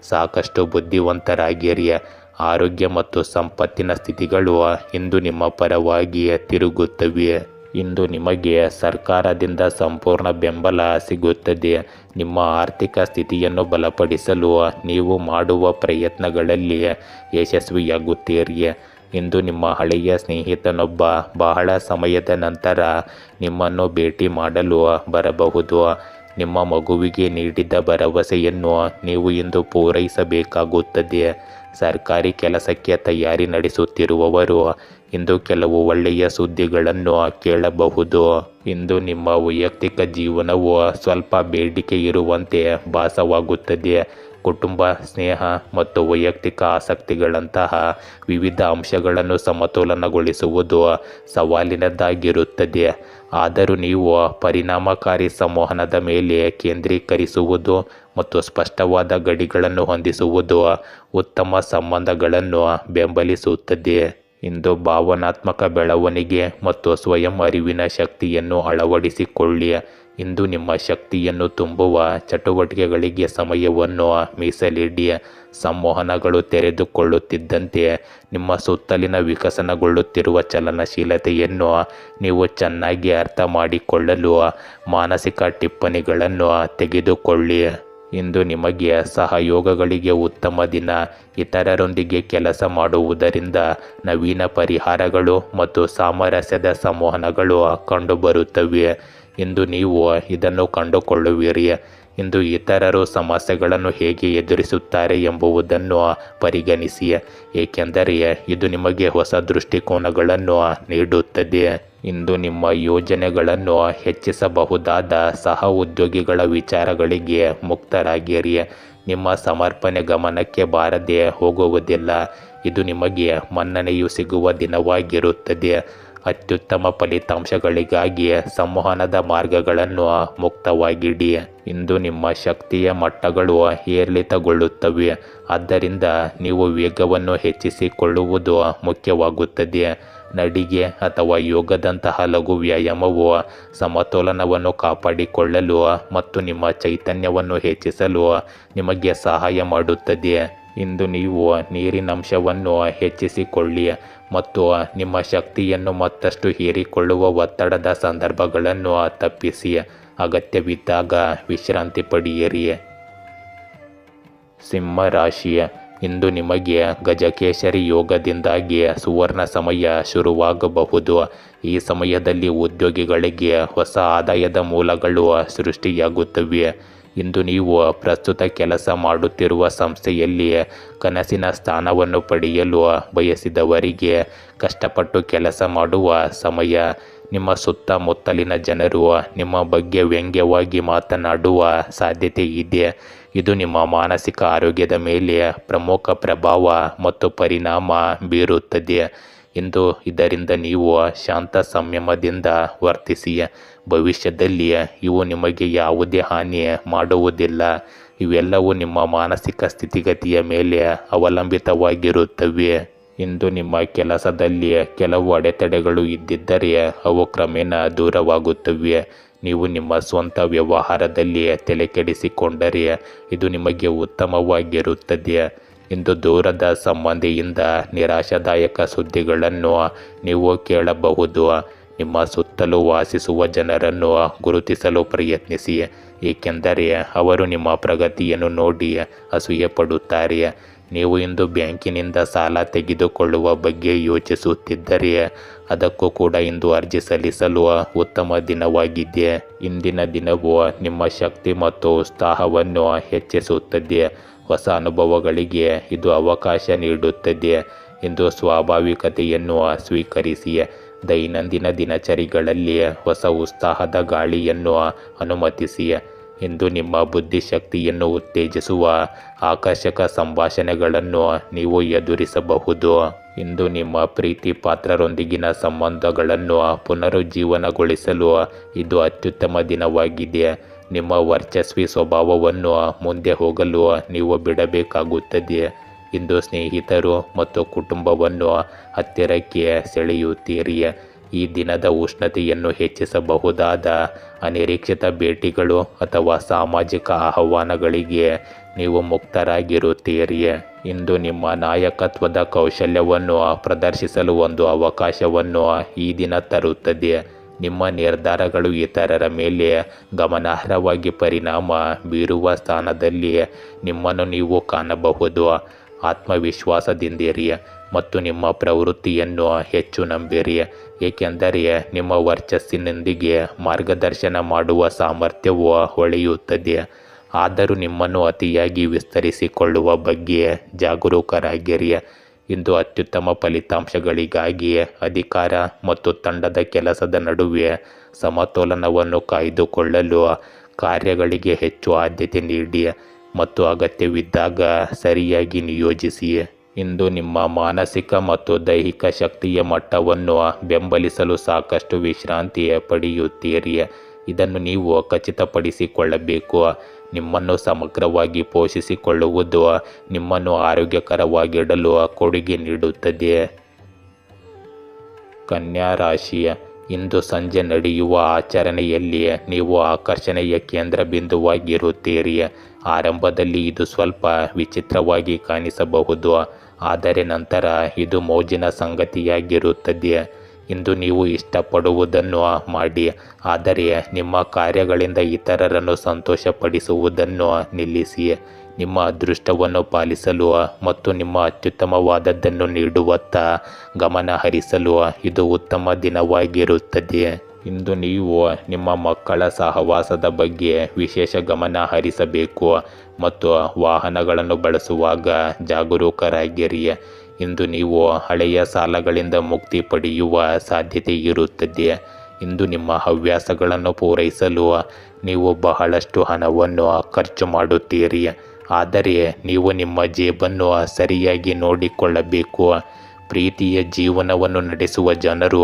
ಸಾಕಷ್ಟು ಬುದ್ಧಿವಂತರಾಗಿರಿ. ಆರೋಗ್ಯ ಮತ್ತು ಸಂಪತ್ತಿನ ಸ್ಥಿತಿಗಳು ಇಂದು ನಿಮ್ಮ ಪರವಾಗಿ ತಿರುಗುತ್ತವೆ. ಇಂದು ನಿಮಗೆ ಸರ್ಕಾರದಿಂದ ಸಂಪೂರ್ಣ ಬೆಂಬಲ ಸಿಗುತ್ತದೆ. ನಿಮ್ಮ ಆರ್ಥಿಕ ಸ್ಥಿತಿಯನ್ನು ಬಲಪಡಿಸಲು ನೀವು ಮಾಡುವ ಪ್ರಯತ್ನಗಳಲ್ಲಿ ಯಶಸ್ವಿಯಾಗುತ್ತೀರಿ. ಇಂದು ನಿಮ್ಮ ಹಳೆಯ ಸ್ನೇಹಿತನೊಬ್ಬ ಬಹಳ ಸಮಯದ ನಂತರ ನಿಮ್ಮನ್ನು ಭೇಟಿ ಮಾಡಲು ಬರಬಹುದು. ನಿಮ್ಮ ಮಗುವಿಗೆ ನೀಡಿದ ಭರವಸೆಯನ್ನು ನೀವು ಇಂದು ಪೂರೈಸಬೇಕಾಗುತ್ತದೆ. ಸರ್ಕಾರಿ ಕೆಲಸಕ್ಕೆ ತಯಾರಿ ನಡೆಸುತ್ತಿರುವವರು ಇಂದು ಕೆಲವು ಒಳ್ಳೆಯ ಸುದ್ದಿಗಳನ್ನು ಕೇಳಬಹುದು. ಇಂದು ನಿಮ್ಮ ವೈಯಕ್ತಿಕ ಜೀವನವು ಸ್ವಲ್ಪ ಬೇಡಿಕೆ ಇರುವಂತೆ ಭಾಸವಾಗುತ್ತದೆ. ಕುಟುಂಬ, ಸ್ನೇಹ ಮತ್ತು ವೈಯಕ್ತಿಕ ಆಸಕ್ತಿಗಳಂತಹ ವಿವಿಧ ಅಂಶಗಳನ್ನು ಸಮತೋಲನಗೊಳಿಸುವುದು ಸವಾಲಿನದ್ದಾಗಿರುತ್ತದೆ. ಆದರೂ ನೀವು ಪರಿಣಾಮಕಾರಿ ಸಂವಹನದ ಮೇಲೆ ಕೇಂದ್ರೀಕರಿಸುವುದು ಮತ್ತು ಸ್ಪಷ್ಟವಾದ ಗಡಿಗಳನ್ನು ಹೊಂದಿಸುವುದು ಉತ್ತಮ ಸಂಬಂಧಗಳನ್ನು ಬೆಂಬಲಿಸುತ್ತದೆ. ಇಂದು ಭಾವನಾತ್ಮಕ ಬೆಳವಣಿಗೆ ಮತ್ತು ಸ್ವಯಂ ಅರಿವಿನ ಶಕ್ತಿಯನ್ನು ಅಳವಡಿಸಿಕೊಳ್ಳಿ. ಇಂದು ನಿಮ್ಮ ಶಕ್ತಿಯನ್ನು ತುಂಬುವ ಚಟುವಟಿಕೆಗಳಿಗೆ ಸಮಯವನ್ನು ಮೀಸಲಿಡಿ. ಸಂವಹನಗಳು ತೆರೆದುಕೊಳ್ಳುತ್ತಿದ್ದಂತೆ ನಿಮ್ಮ ಸುತ್ತಲಿನ ವಿಕಸನಗೊಳ್ಳುತ್ತಿರುವ ಚಲನಶೀಲತೆಯನ್ನು ನೀವು ಚೆನ್ನಾಗಿ ಅರ್ಥ ಮಾಡಿಕೊಳ್ಳಲು ಮಾನಸಿಕ ಟಿಪ್ಪಣಿಗಳನ್ನು ತೆಗೆದುಕೊಳ್ಳಿ. ಇಂದು ನಿಮಗೆ ಸಹಯೋಗಗಳಿಗೆ ಉತ್ತಮ ದಿನ. ಇತರರೊಂದಿಗೆ ಕೆಲಸ ಮಾಡುವುದರಿಂದ ನವೀನ ಪರಿಹಾರಗಳು ಮತ್ತು ಸಾಮರಸ್ಯದ ಸಂವಹನಗಳು ಕಂಡುಬರುತ್ತವೆ. ಇಂದು ನೀವು ಇದನ್ನು ಕಂಡುಕೊಳ್ಳುವಿರಿ. ಇಂದು ಇತರರು ಸಮಸ್ಯೆಗಳನ್ನು ಹೇಗೆ ಎದುರಿಸುತ್ತಾರೆ ಎಂಬುದನ್ನು ಪರಿಗಣಿಸಿ, ಏಕೆಂದರೆ ಇದು ನಿಮಗೆ ಹೊಸ ದೃಷ್ಟಿಕೋನಗಳನ್ನು ನೀಡುತ್ತದೆ. ಇಂದು ನಿಮ್ಮ ಯೋಜನೆಗಳನ್ನು ಹೆಚ್ಚಿಸಬಹುದಾದ ಸಹ ಉದ್ಯೋಗಿಗಳ ವಿಚಾರಗಳಿಗೆ ಮುಕ್ತರಾಗಿರಿ. ನಿಮ್ಮ ಸಮರ್ಪಣೆ ಗಮನಕ್ಕೆ ಬಾರದೆ ಹೋಗುವುದಿಲ್ಲ. ಇದು ನಿಮಗೆ ಮನ್ನಣೆಯು ಸಿಗುವ ದಿನವಾಗಿರುತ್ತದೆ. ಅತ್ಯುತ್ತಮ ಫಲಿತಾಂಶಗಳಿಗಾಗಿ ಸಂವಹನದ ಮಾರ್ಗಗಳನ್ನು ಮುಕ್ತವಾಗಿಡಿ. ಇಂದು ನಿಮ್ಮ ಶಕ್ತಿಯ ಮಟ್ಟಗಳು ಏರಿಳಿತಗೊಳ್ಳುತ್ತವೆ. ಆದ್ದರಿಂದ ನೀವು ವೇಗವನ್ನು ಹೆಚ್ಚಿಸಿಕೊಳ್ಳುವುದು ಮುಖ್ಯವಾಗುತ್ತದೆ. ನಡಿಗೆ ಅಥವಾ ಯೋಗದಂತಹ ಲಘು ವ್ಯಾಯಾಮವು ಸಮತೋಲನವನ್ನು ಕಾಪಾಡಿಕೊಳ್ಳಲು ಮತ್ತು ನಿಮ್ಮ ಚೈತನ್ಯವನ್ನು ಹೆಚ್ಚಿಸಲು ನಿಮಗೆ ಸಹಾಯ ಮಾಡುತ್ತದೆ. ಇಂದು ನೀವು ನೀರಿನಂಶವನ್ನು ಹೆಚ್ಚಿಸಿಕೊಳ್ಳಿ ಮತ್ತು ನಿಮ್ಮ ಶಕ್ತಿಯನ್ನು ಮತ್ತಷ್ಟು ಹೀರಿಕೊಳ್ಳುವ ಒತ್ತಡದ ಸಂದರ್ಭಗಳನ್ನು ತಪ್ಪಿಸಿ. ಅಗತ್ಯವಿದ್ದಾಗ ವಿಶ್ರಾಂತಿ ಪಡೆಯಿರಿ. ಸಿಂಹ ರಾಶಿ, ಇಂದು ನಿಮಗೆ ಗಜಕೇಸರಿ ಯೋಗದಿಂದಾಗಿ ಸುವರ್ಣ ಸಮಯ ಶುರುವಾಗಬಹುದು. ಈ ಸಮಯದಲ್ಲಿ ಉದ್ಯೋಗಿಗಳಿಗೆ ಹೊಸ ಆದಾಯದ ಮೂಲಗಳು ಸೃಷ್ಟಿಯಾಗುತ್ತವೆ. ಇಂದು ನೀವು ಪ್ರಸ್ತುತ ಕೆಲಸ ಮಾಡುತ್ತಿರುವ ಸಂಸ್ಥೆಯಲ್ಲಿ ಕನಸಿನ ಸ್ಥಾನವನ್ನು ಪಡೆಯಲು ಬಯಸಿದವರಿಗೆ ಕಷ್ಟಪಟ್ಟು ಕೆಲಸ ಮಾಡುವ ಸಮಯ. ನಿಮ್ಮ ಸುತ್ತಮುತ್ತಲಿನ ಜನರು ನಿಮ್ಮ ಬಗ್ಗೆ ವ್ಯಂಗ್ಯವಾಗಿ ಮಾತನಾಡುವ ಸಾಧ್ಯತೆ ಇದೆ. ಇದು ನಿಮ್ಮ ಮಾನಸಿಕ ಆರೋಗ್ಯದ ಮೇಲೆ ಪ್ರಮುಖ ಪ್ರಭಾವ ಮತ್ತು ಪರಿಣಾಮ ಬೀರುತ್ತದೆ. ಇಂದು ಇದರಿಂದ ನೀವು ಶಾಂತ ಸಂಯಮದಿಂದ ವರ್ತಿಸಿ. ಭವಿಷ್ಯದಲ್ಲಿ ಇವು ನಿಮಗೆ ಯಾವುದೇ ಹಾನಿ ಮಾಡುವುದಿಲ್ಲ. ಇವೆಲ್ಲವೂ ನಿಮ್ಮ ಮಾನಸಿಕ ಸ್ಥಿತಿಗತಿಯ ಮೇಲೆ ಅವಲಂಬಿತವಾಗಿರುತ್ತವೆ. ಇಂದು ನಿಮ್ಮ ಕೆಲಸದಲ್ಲಿ ಕೆಲವು ಅಡೆತಡೆಗಳು ಇದ್ದಿದ್ದರೆ ಅವು ಕ್ರಮೇಣ ದೂರವಾಗುತ್ತವೆ. ನೀವು ನಿಮ್ಮ ಸ್ವಂತ ವ್ಯವಹಾರದಲ್ಲಿ ತಲೆಕೆಡಿಸಿಕೊಂಡರೆ ಇದು ನಿಮಗೆ ಉತ್ತಮವಾಗಿರುತ್ತದೆ. ಇಂದು ದೂರದ ಸಂಬಂಧಿಯಿಂದ ನಿರಾಶಾದಾಯಕ ಸುದ್ದಿಗಳನ್ನು ನೀವು ಕೇಳಬಹುದು. ನಿಮ್ಮ ಸುತ್ತಲೂ ವಾಸಿಸುವ ಜನರನ್ನು ಗುರುತಿಸಲು ಪ್ರಯತ್ನಿಸಿ, ಏಕೆಂದರೆ ಅವರು ನಿಮ್ಮ ಪ್ರಗತಿಯನ್ನು ನೋಡಿ ಅಸೂಯೆ ಪಡುತ್ತಾರೆ. ನೀವು ಇಂದು ಬ್ಯಾಂಕಿನಿಂದ ಸಾಲ ತೆಗೆದುಕೊಳ್ಳುವ ಬಗ್ಗೆ ಯೋಚಿಸುತ್ತಿದ್ದರೆ ಅದಕ್ಕೂ ಕೂಡ ಇಂದು ಅರ್ಜಿ ಸಲ್ಲಿಸಲು ಉತ್ತಮ ದಿನವಾಗಿದೆ. ಇಂದಿನ ದಿನವು ನಿಮ್ಮ ಶಕ್ತಿ ಮತ್ತು ಉತ್ಸಾಹವನ್ನು ಹೆಚ್ಚಿಸುತ್ತದೆ. ಹೊಸ ಅನುಭವಗಳಿಗೆ ಇದು ಅವಕಾಶ ನೀಡುತ್ತದೆ. ಇಂದು ಸ್ವಾಭಾವಿಕತೆಯನ್ನು ಸ್ವೀಕರಿಸಿ. ದೈನಂದಿನ ದಿನಚರಿಗಳಲ್ಲಿ ಹೊಸ ಉತ್ಸಾಹದ ಗಾಳಿಯನ್ನು ಅನುಮತಿಸಿ. ಇಂದು ನಿಮ್ಮ ಬುದ್ಧಿಶಕ್ತಿಯನ್ನು ಉತ್ತೇಜಿಸುವ ಆಕರ್ಷಕ ಸಂಭಾಷಣೆಗಳನ್ನು ನೀವು ಎದುರಿಸಬಹುದು. ಇಂದು ನಿಮ್ಮ ಪ್ರೀತಿ ಪಾತ್ರರೊಂದಿಗಿನ ಸಂಬಂಧಗಳನ್ನು ಪುನರುಜ್ಜೀವನಗೊಳಿಸಲು ಇದು ಅತ್ಯುತ್ತಮ ದಿನವಾಗಿದೆ. ನಿಮ್ಮ ವರ್ಚಸ್ವಿ ಸ್ವಭಾವವನ್ನು ಮುಂದೆ ಹೋಗಲು ನೀವು ಬಿಡಬೇಕಾಗುತ್ತದೆ. ಇಂದು ಸ್ನೇಹಿತರು ಮತ್ತು ಕುಟುಂಬವನ್ನು ಹತ್ತಿರಕ್ಕೆ ಸೆಳೆಯುತ್ತೀರಿ. ಈ ದಿನದ ಉಷ್ಣತೆಯನ್ನು ಹೆಚ್ಚಿಸಬಹುದಾದ ಅನಿರೀಕ್ಷಿತ ಭೇಟಿಗಳು ಅಥವಾ ಸಾಮಾಜಿಕ ಆಹ್ವಾನಗಳಿಗೆ ನೀವು ಮುಕ್ತರಾಗಿರುತ್ತೀರಿ. ಇಂದು ನಿಮ್ಮ ನಾಯಕತ್ವದ ಕೌಶಲ್ಯವನ್ನು ಪ್ರದರ್ಶಿಸಲು ಒಂದು ಅವಕಾಶವನ್ನು ಈ ದಿನ ತರುತ್ತದೆ. ನಿಮ್ಮ ನಿರ್ಧಾರಗಳು ಇತರರ ಮೇಲೆ ಗಮನಾರ್ಹವಾಗಿ ಪರಿಣಾಮ ಬೀರುವ ಸ್ಥಾನದಲ್ಲಿ ನಿಮ್ಮನ್ನು ನೀವು ಕಾಣಬಹುದು. ಆತ್ಮವಿಶ್ವಾಸದಿಂದಿರಿ ಮತ್ತು ನಿಮ್ಮ ಪ್ರವೃತ್ತಿಯನ್ನು ಹೆಚ್ಚು ನಂಬಿರಿ, ಏಕೆಂದರೆ ನಿಮ್ಮ ವರ್ಚಸ್ಸಿನೊಂದಿಗೆ ಮಾರ್ಗದರ್ಶನ ಮಾಡುವ ಸಾಮರ್ಥ್ಯವು ಹೊಳೆಯುತ್ತದೆ. ಆದರೂ ನಿಮ್ಮನ್ನು ಅತಿಯಾಗಿ ವಿಸ್ತರಿಸಿಕೊಳ್ಳುವ ಬಗ್ಗೆ ಜಾಗರೂಕರಾಗಿರಿ. ಇಂದು ಅತ್ಯುತ್ತಮ ಫಲಿತಾಂಶಗಳಿಗಾಗಿ ಅಧಿಕಾರ ಮತ್ತು ತಂಡದ ಕೆಲಸದ ನಡುವೆ ಸಮತೋಲನವನ್ನು ಕಾಯ್ದುಕೊಳ್ಳಲು ಕಾರ್ಯಗಳಿಗೆ ಹೆಚ್ಚು ಆದ್ಯತೆ ನೀಡಿ ಮತ್ತು ಅಗತ್ಯವಿದ್ದಾಗ ಸರಿಯಾಗಿ ನಿಯೋಜಿಸಿ. ಇಂದು ನಿಮ್ಮ ಮಾನಸಿಕ ಮತ್ತು ದೈಹಿಕ ಶಕ್ತಿಯ ಮಟ್ಟವನ್ನು ಬೆಂಬಲಿಸಲು ಸಾಕಷ್ಟು ವಿಶ್ರಾಂತಿ ಪಡೆಯುತ್ತೀರಿ. ಇದನ್ನು ನೀವು ಖಚಿತಪಡಿಸಿಕೊಳ್ಳಬೇಕು. ನಿಮ್ಮನ್ನು ಸಮಗ್ರವಾಗಿ ಪೋಷಿಸಿಕೊಳ್ಳುವುದು ನಿಮ್ಮನ್ನು ಆರೋಗ್ಯಕರವಾಗಿಡಲು ಕೊಡುಗೆ ನೀಡುತ್ತದೆ. ಕನ್ಯಾ ರಾಶಿ, ಇಂದು ಸಂಜೆ ನಡೆಯುವ ಆಚರಣೆಯಲ್ಲಿ ನೀವು ಆಕರ್ಷಣೆಯ ಕೇಂದ್ರ ಬಿಂದುವಾಗಿರುತ್ತೀರಿ. ಆರಂಭದಲ್ಲಿ ಇದು ಸ್ವಲ್ಪ ವಿಚಿತ್ರವಾಗಿ ಕಾಣಿಸಬಹುದು, ಆದರೆ ನಂತರ ಇದು ಮೋಜಿನ ಸಂಗತಿಯಾಗಿರುತ್ತದೆ. ಇಂದು ನೀವು ಇಷ್ಟಪಡುವುದನ್ನು ಮಾಡಿ, ಆದರೆ ನಿಮ್ಮ ಕಾರ್ಯಗಳಿಂದ ಇತರರನ್ನು ಸಂತೋಷಪಡಿಸುವುದನ್ನು ನಿಲ್ಲಿಸಿ. ನಿಮ್ಮ ಅದೃಷ್ಟವನ್ನು ಪಾಲಿಸಲು ಮತ್ತು ನಿಮ್ಮ ಅತ್ಯುತ್ತಮವಾದದ್ದನ್ನು ನೀಡುವತ್ತ ಗಮನ ಹರಿಸಲು ಇದು ಉತ್ತಮ ದಿನವಾಗಿರುತ್ತದೆ. ಇಂದು ನೀವು ನಿಮ್ಮ ಮಕ್ಕಳ ಸಹವಾಸದ ಬಗ್ಗೆ ವಿಶೇಷ ಗಮನ ಹರಿಸಬೇಕು ಮತ್ತು ವಾಹನಗಳನ್ನು ಬಳಸುವಾಗ ಜಾಗರೂಕರಾಗಿರಿ. ಇಂದು ನೀವು ಹಳೆಯ ಸಾಲಗಳಿಂದ ಮುಕ್ತಿ ಪಡೆಯುವ ಸಾಧ್ಯತೆ ಇರುತ್ತದೆ. ಇಂದು ನಿಮ್ಮ ಹವ್ಯಾಸಗಳನ್ನು ಪೂರೈಸಲು ನೀವು ಬಹಳಷ್ಟು ಹಣವನ್ನು ಖರ್ಚು ಮಾಡುತ್ತೀರಿ, ಆದರೆ ನೀವು ನಿಮ್ಮ ಜೇಬನ್ನು ಸರಿಯಾಗಿ ನೋಡಿಕೊಳ್ಳಬೇಕು. ಪ್ರೀತಿಯ ಜೀವನವನ್ನು ನಡೆಸುವ ಜನರು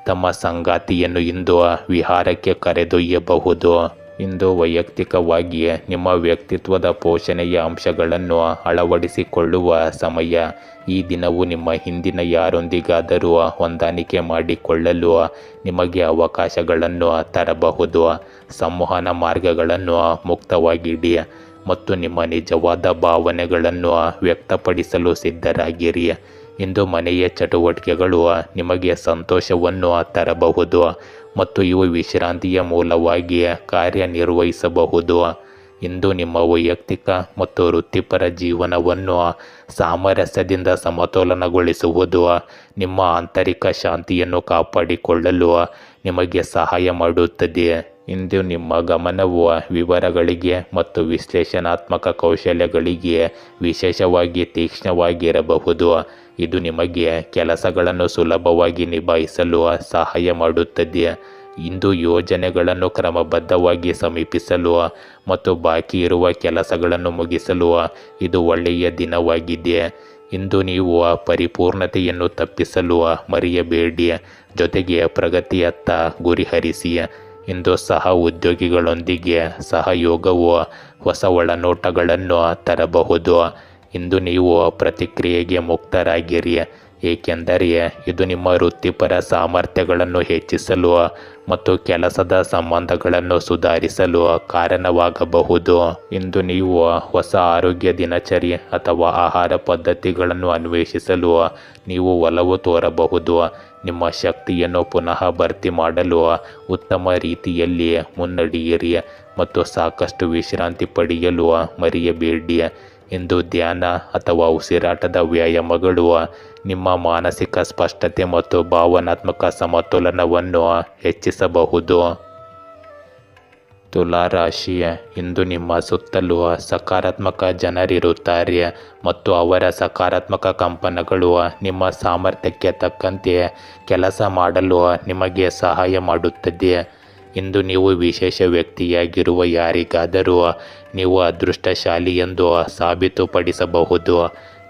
ತಮ್ಮ ಸಂಗಾತಿಯನ್ನು ಇಂದು ವಿಹಾರಕ್ಕೆ ಕರೆದೊಯ್ಯಬಹುದು. ಇಂದು ವೈಯಕ್ತಿಕವಾಗಿ ನಿಮ್ಮ ವ್ಯಕ್ತಿತ್ವದ ಪೋಷಣೆಯ ಅಂಶಗಳನ್ನು ಅಳವಡಿಸಿಕೊಳ್ಳುವ ಸಮಯ. ಈ ದಿನವು ನಿಮ್ಮ ಹಿಂದಿನ ಯಾರೊಂದಿಗಾದರೂ ಹೊಂದಾಣಿಕೆ ಮಾಡಿಕೊಳ್ಳಲು ನಿಮಗೆ ಅವಕಾಶಗಳನ್ನು ತರಬಹುದು. ಸಂವಹನ ಮಾರ್ಗಗಳನ್ನು ಮುಕ್ತವಾಗಿಡಿ ಮತ್ತು ನಿಮ್ಮ ನಿಜವಾದ ಭಾವನೆಗಳನ್ನು ವ್ಯಕ್ತಪಡಿಸಲು ಸಿದ್ಧರಾಗಿರಿ. ಇಂದು ಮನೆಯ ಚಟುವಟಿಕೆಗಳು ನಿಮಗೆ ಸಂತೋಷವನ್ನು ತರಬಹುದು ಮತ್ತು ಇವು ವಿಶ್ರಾಂತಿಯ ಮೂಲವಾಗಿ ಕಾರ್ಯನಿರ್ವಹಿಸಬಹುದು. ಇಂದು ನಿಮ್ಮ ವೈಯಕ್ತಿಕ ಮತ್ತು ವೃತ್ತಿಪರ ಜೀವನವನ್ನು ಸಾಮರಸ್ಯದಿಂದ ಸಮತೋಲನಗೊಳಿಸುವುದು ನಿಮ್ಮ ಆಂತರಿಕ ಶಾಂತಿಯನ್ನು ಕಾಪಾಡಿಕೊಳ್ಳಲು ನಿಮಗೆ ಸಹಾಯ ಮಾಡುತ್ತದೆ. ಇಂದು ನಿಮ್ಮ ಗಮನವು ವಿವರಗಳಿಗೆ ಮತ್ತು ವಿಶ್ಲೇಷಣಾತ್ಮಕ ಕೌಶಲ್ಯಗಳಿಗೆ ವಿಶೇಷವಾಗಿ ತೀಕ್ಷ್ಣವಾಗಿರಬಹುದು. ಇದು ನಿಮಗೆ ಕೆಲಸಗಳನ್ನು ಸುಲಭವಾಗಿ ನಿಭಾಯಿಸಲು ಸಹಾಯ ಮಾಡುತ್ತದೆ. ಇಂದು ಯೋಜನೆಗಳನ್ನು ಕ್ರಮಬದ್ಧವಾಗಿ ಸಮೀಪಿಸಲು ಮತ್ತು ಬಾಕಿ ಇರುವ ಕೆಲಸಗಳನ್ನು ಮುಗಿಸಲು ಇದು ಒಳ್ಳೆಯ ದಿನವಾಗಿದೆ. ಇಂದು ನೀವು ಪರಿಪೂರ್ಣತೆಯನ್ನು ತಪ್ಪಿಸಲು ಮರೆಯಬೇಡಿ, ಜೊತೆಗೆ ಪ್ರಗತಿಯತ್ತ ಗುರಿಹರಿಸಿ. ಇಂದು ಸಹ ಉದ್ಯೋಗಿಗಳೊಂದಿಗೆ ಸಹಯೋಗವು ಹೊಸ ಒಳನೋಟಗಳನ್ನು ತರಬಹುದು. ಇಂದು ನೀವು ಪ್ರತಿಕ್ರಿಯೆಗೆ ಮುಕ್ತರಾಗಿರಿ, ಏಕೆಂದರೆ ಇದು ನಿಮ್ಮ ವೃತ್ತಿಪರ ಸಾಮರ್ಥ್ಯಗಳನ್ನು ಹೆಚ್ಚಿಸಲು ಮತ್ತು ಕೆಲಸದ ಸಂಬಂಧಗಳನ್ನು ಸುಧಾರಿಸಲು ಕಾರಣವಾಗಬಹುದು. ಇಂದು ನೀವು ಹೊಸ ಆರೋಗ್ಯ ದಿನಚರಿ ಅಥವಾ ಆಹಾರ ಪದ್ಧತಿಗಳನ್ನು ಅನ್ವೇಷಿಸಲು ನೀವು ಒಲವು ತೋರಬಹುದು. ನಿಮ್ಮ ಶಕ್ತಿಯನ್ನು ಪುನಃ ಭರ್ತಿ ಮಾಡಲು ಉತ್ತಮ ರೀತಿಯಲ್ಲಿ ಮುನ್ನಡೆಯಿರಿ ಮತ್ತು ಸಾಕಷ್ಟು ವಿಶ್ರಾಂತಿ ಪಡೆಯಲು ಮರೆಯಬೇಡಿ. ಇಂದು ಧ್ಯಾನ ಅಥವಾ ಉಸಿರಾಟದ ವ್ಯಾಯಾಮಗಳು ನಿಮ್ಮ ಮಾನಸಿಕ ಸ್ಪಷ್ಟತೆ ಮತ್ತು ಭಾವನಾತ್ಮಕ ಸಮತೋಲನವನ್ನು ಹೆಚ್ಚಿಸಬಹುದು. ತುಲಾ ರಾಶಿ, ಇಂದು ನಿಮ್ಮ ಸುತ್ತಲೂ ಸಕಾರಾತ್ಮಕ ಜನರಿರುತ್ತಾರೆ ಮತ್ತು ಅವರ ಸಕಾರಾತ್ಮಕ ಕಂಪನಗಳು ನಿಮ್ಮ ಸಾಮರ್ಥ್ಯಕ್ಕೆ ತಕ್ಕಂತೆ ಕೆಲಸ ಮಾಡಲು ನಿಮಗೆ ಸಹಾಯ ಮಾಡುತ್ತದೆ. ಇಂದು ನೀವು ವಿಶೇಷ ವ್ಯಕ್ತಿಯಾಗಿರುವ ಯಾರಿಗಾದರೂ ನೀವು ಅದೃಷ್ಟಶಾಲಿ ಎಂದು ಸಾಬೀತುಪಡಿಸಬಹುದು.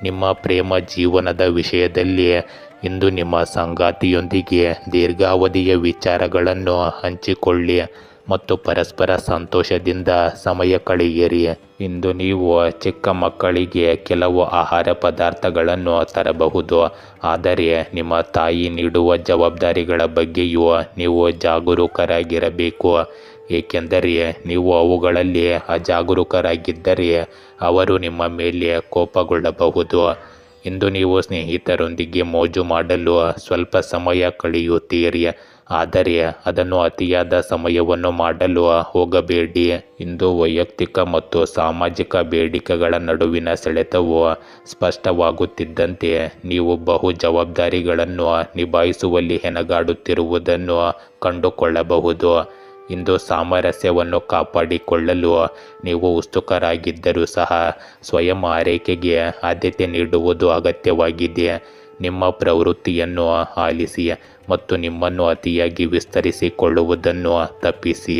ನಿಮ್ಮ ಪ್ರೇಮ ಜೀವನದ ವಿಷಯದಲ್ಲಿ ಇಂದು ನಿಮ್ಮ ಸಂಗಾತಿಯೊಂದಿಗೆ ದೀರ್ಘಾವಧಿಯ ವಿಚಾರಗಳನ್ನು ಹಂಚಿಕೊಳ್ಳಿ ಮತ್ತು ಪರಸ್ಪರ ಸಂತೋಷದಿಂದ ಸಮಯ ಕಳೆಯಿರಿ. ಇಂದು ನೀವು ಚಿಕ್ಕ ಮಕ್ಕಳಿಗೆ ಕೆಲವು ಆಹಾರ ಪದಾರ್ಥಗಳನ್ನು ತರಬಹುದು, ಆದರೆ ನಿಮ್ಮ ತಾಯಿ ನೀಡುವ ಜವಾಬ್ದಾರಿಗಳ ಬಗ್ಗೆಯೂ ನೀವು ಜಾಗರೂಕರಾಗಿರಬೇಕು, ಏಕೆಂದರೆ ನೀವು ಅವುಗಳಲ್ಲಿ ಅಜಾಗರೂಕರಾಗಿದ್ದರೆ ಅವರು ನಿಮ್ಮ ಮೇಲೆ ಕೋಪಗೊಳ್ಳಬಹುದು. ಇಂದು ನೀವು ಸ್ನೇಹಿತರೊಂದಿಗೆ ಮೋಜು ಮಾಡಲು ಸ್ವಲ್ಪ ಸಮಯ ಕಳೆಯುತ್ತೀರಿ, ಆದರೆ ಅದನ್ನು ಅತಿಯಾದ ಸಮಯವನ್ನು ಮಾಡಲು ಹೋಗಬೇಡಿ. ಇಂದು ವೈಯಕ್ತಿಕ ಮತ್ತು ಸಾಮಾಜಿಕ ಬೇಡಿಕೆಗಳ ನಡುವಿನ ಸೆಳೆತವು ಸ್ಪಷ್ಟವಾಗುತ್ತಿದ್ದಂತೆ ನೀವು ಬಹು ಜವಾಬ್ದಾರಿಗಳನ್ನು ನಿಭಾಯಿಸುವಲ್ಲಿ ಹೆಣಗಾಡುತ್ತಿರುವುದನ್ನು ಕಂಡುಕೊಳ್ಳಬಹುದು. ಇಂದು ಸಾಮರಸ್ಯವನ್ನು ಕಾಪಾಡಿಕೊಳ್ಳಲು ನೀವು ಉತ್ಸುಕರಾಗಿದ್ದರೂ ಸಹ ಸ್ವಯಂ ಆರೈಕೆಗೆ ಆದ್ಯತೆ ನೀಡುವುದು ಅಗತ್ಯವಾಗಿದೆ. ನಿಮ್ಮ ಪ್ರವೃತ್ತಿಯನ್ನು ಆಲಿಸಿ ಮತ್ತು ನಿಮ್ಮನ್ನು ಅತಿಯಾಗಿ ವಿಸ್ತರಿಸಿಕೊಳ್ಳುವುದನ್ನು ತಪ್ಪಿಸಿ.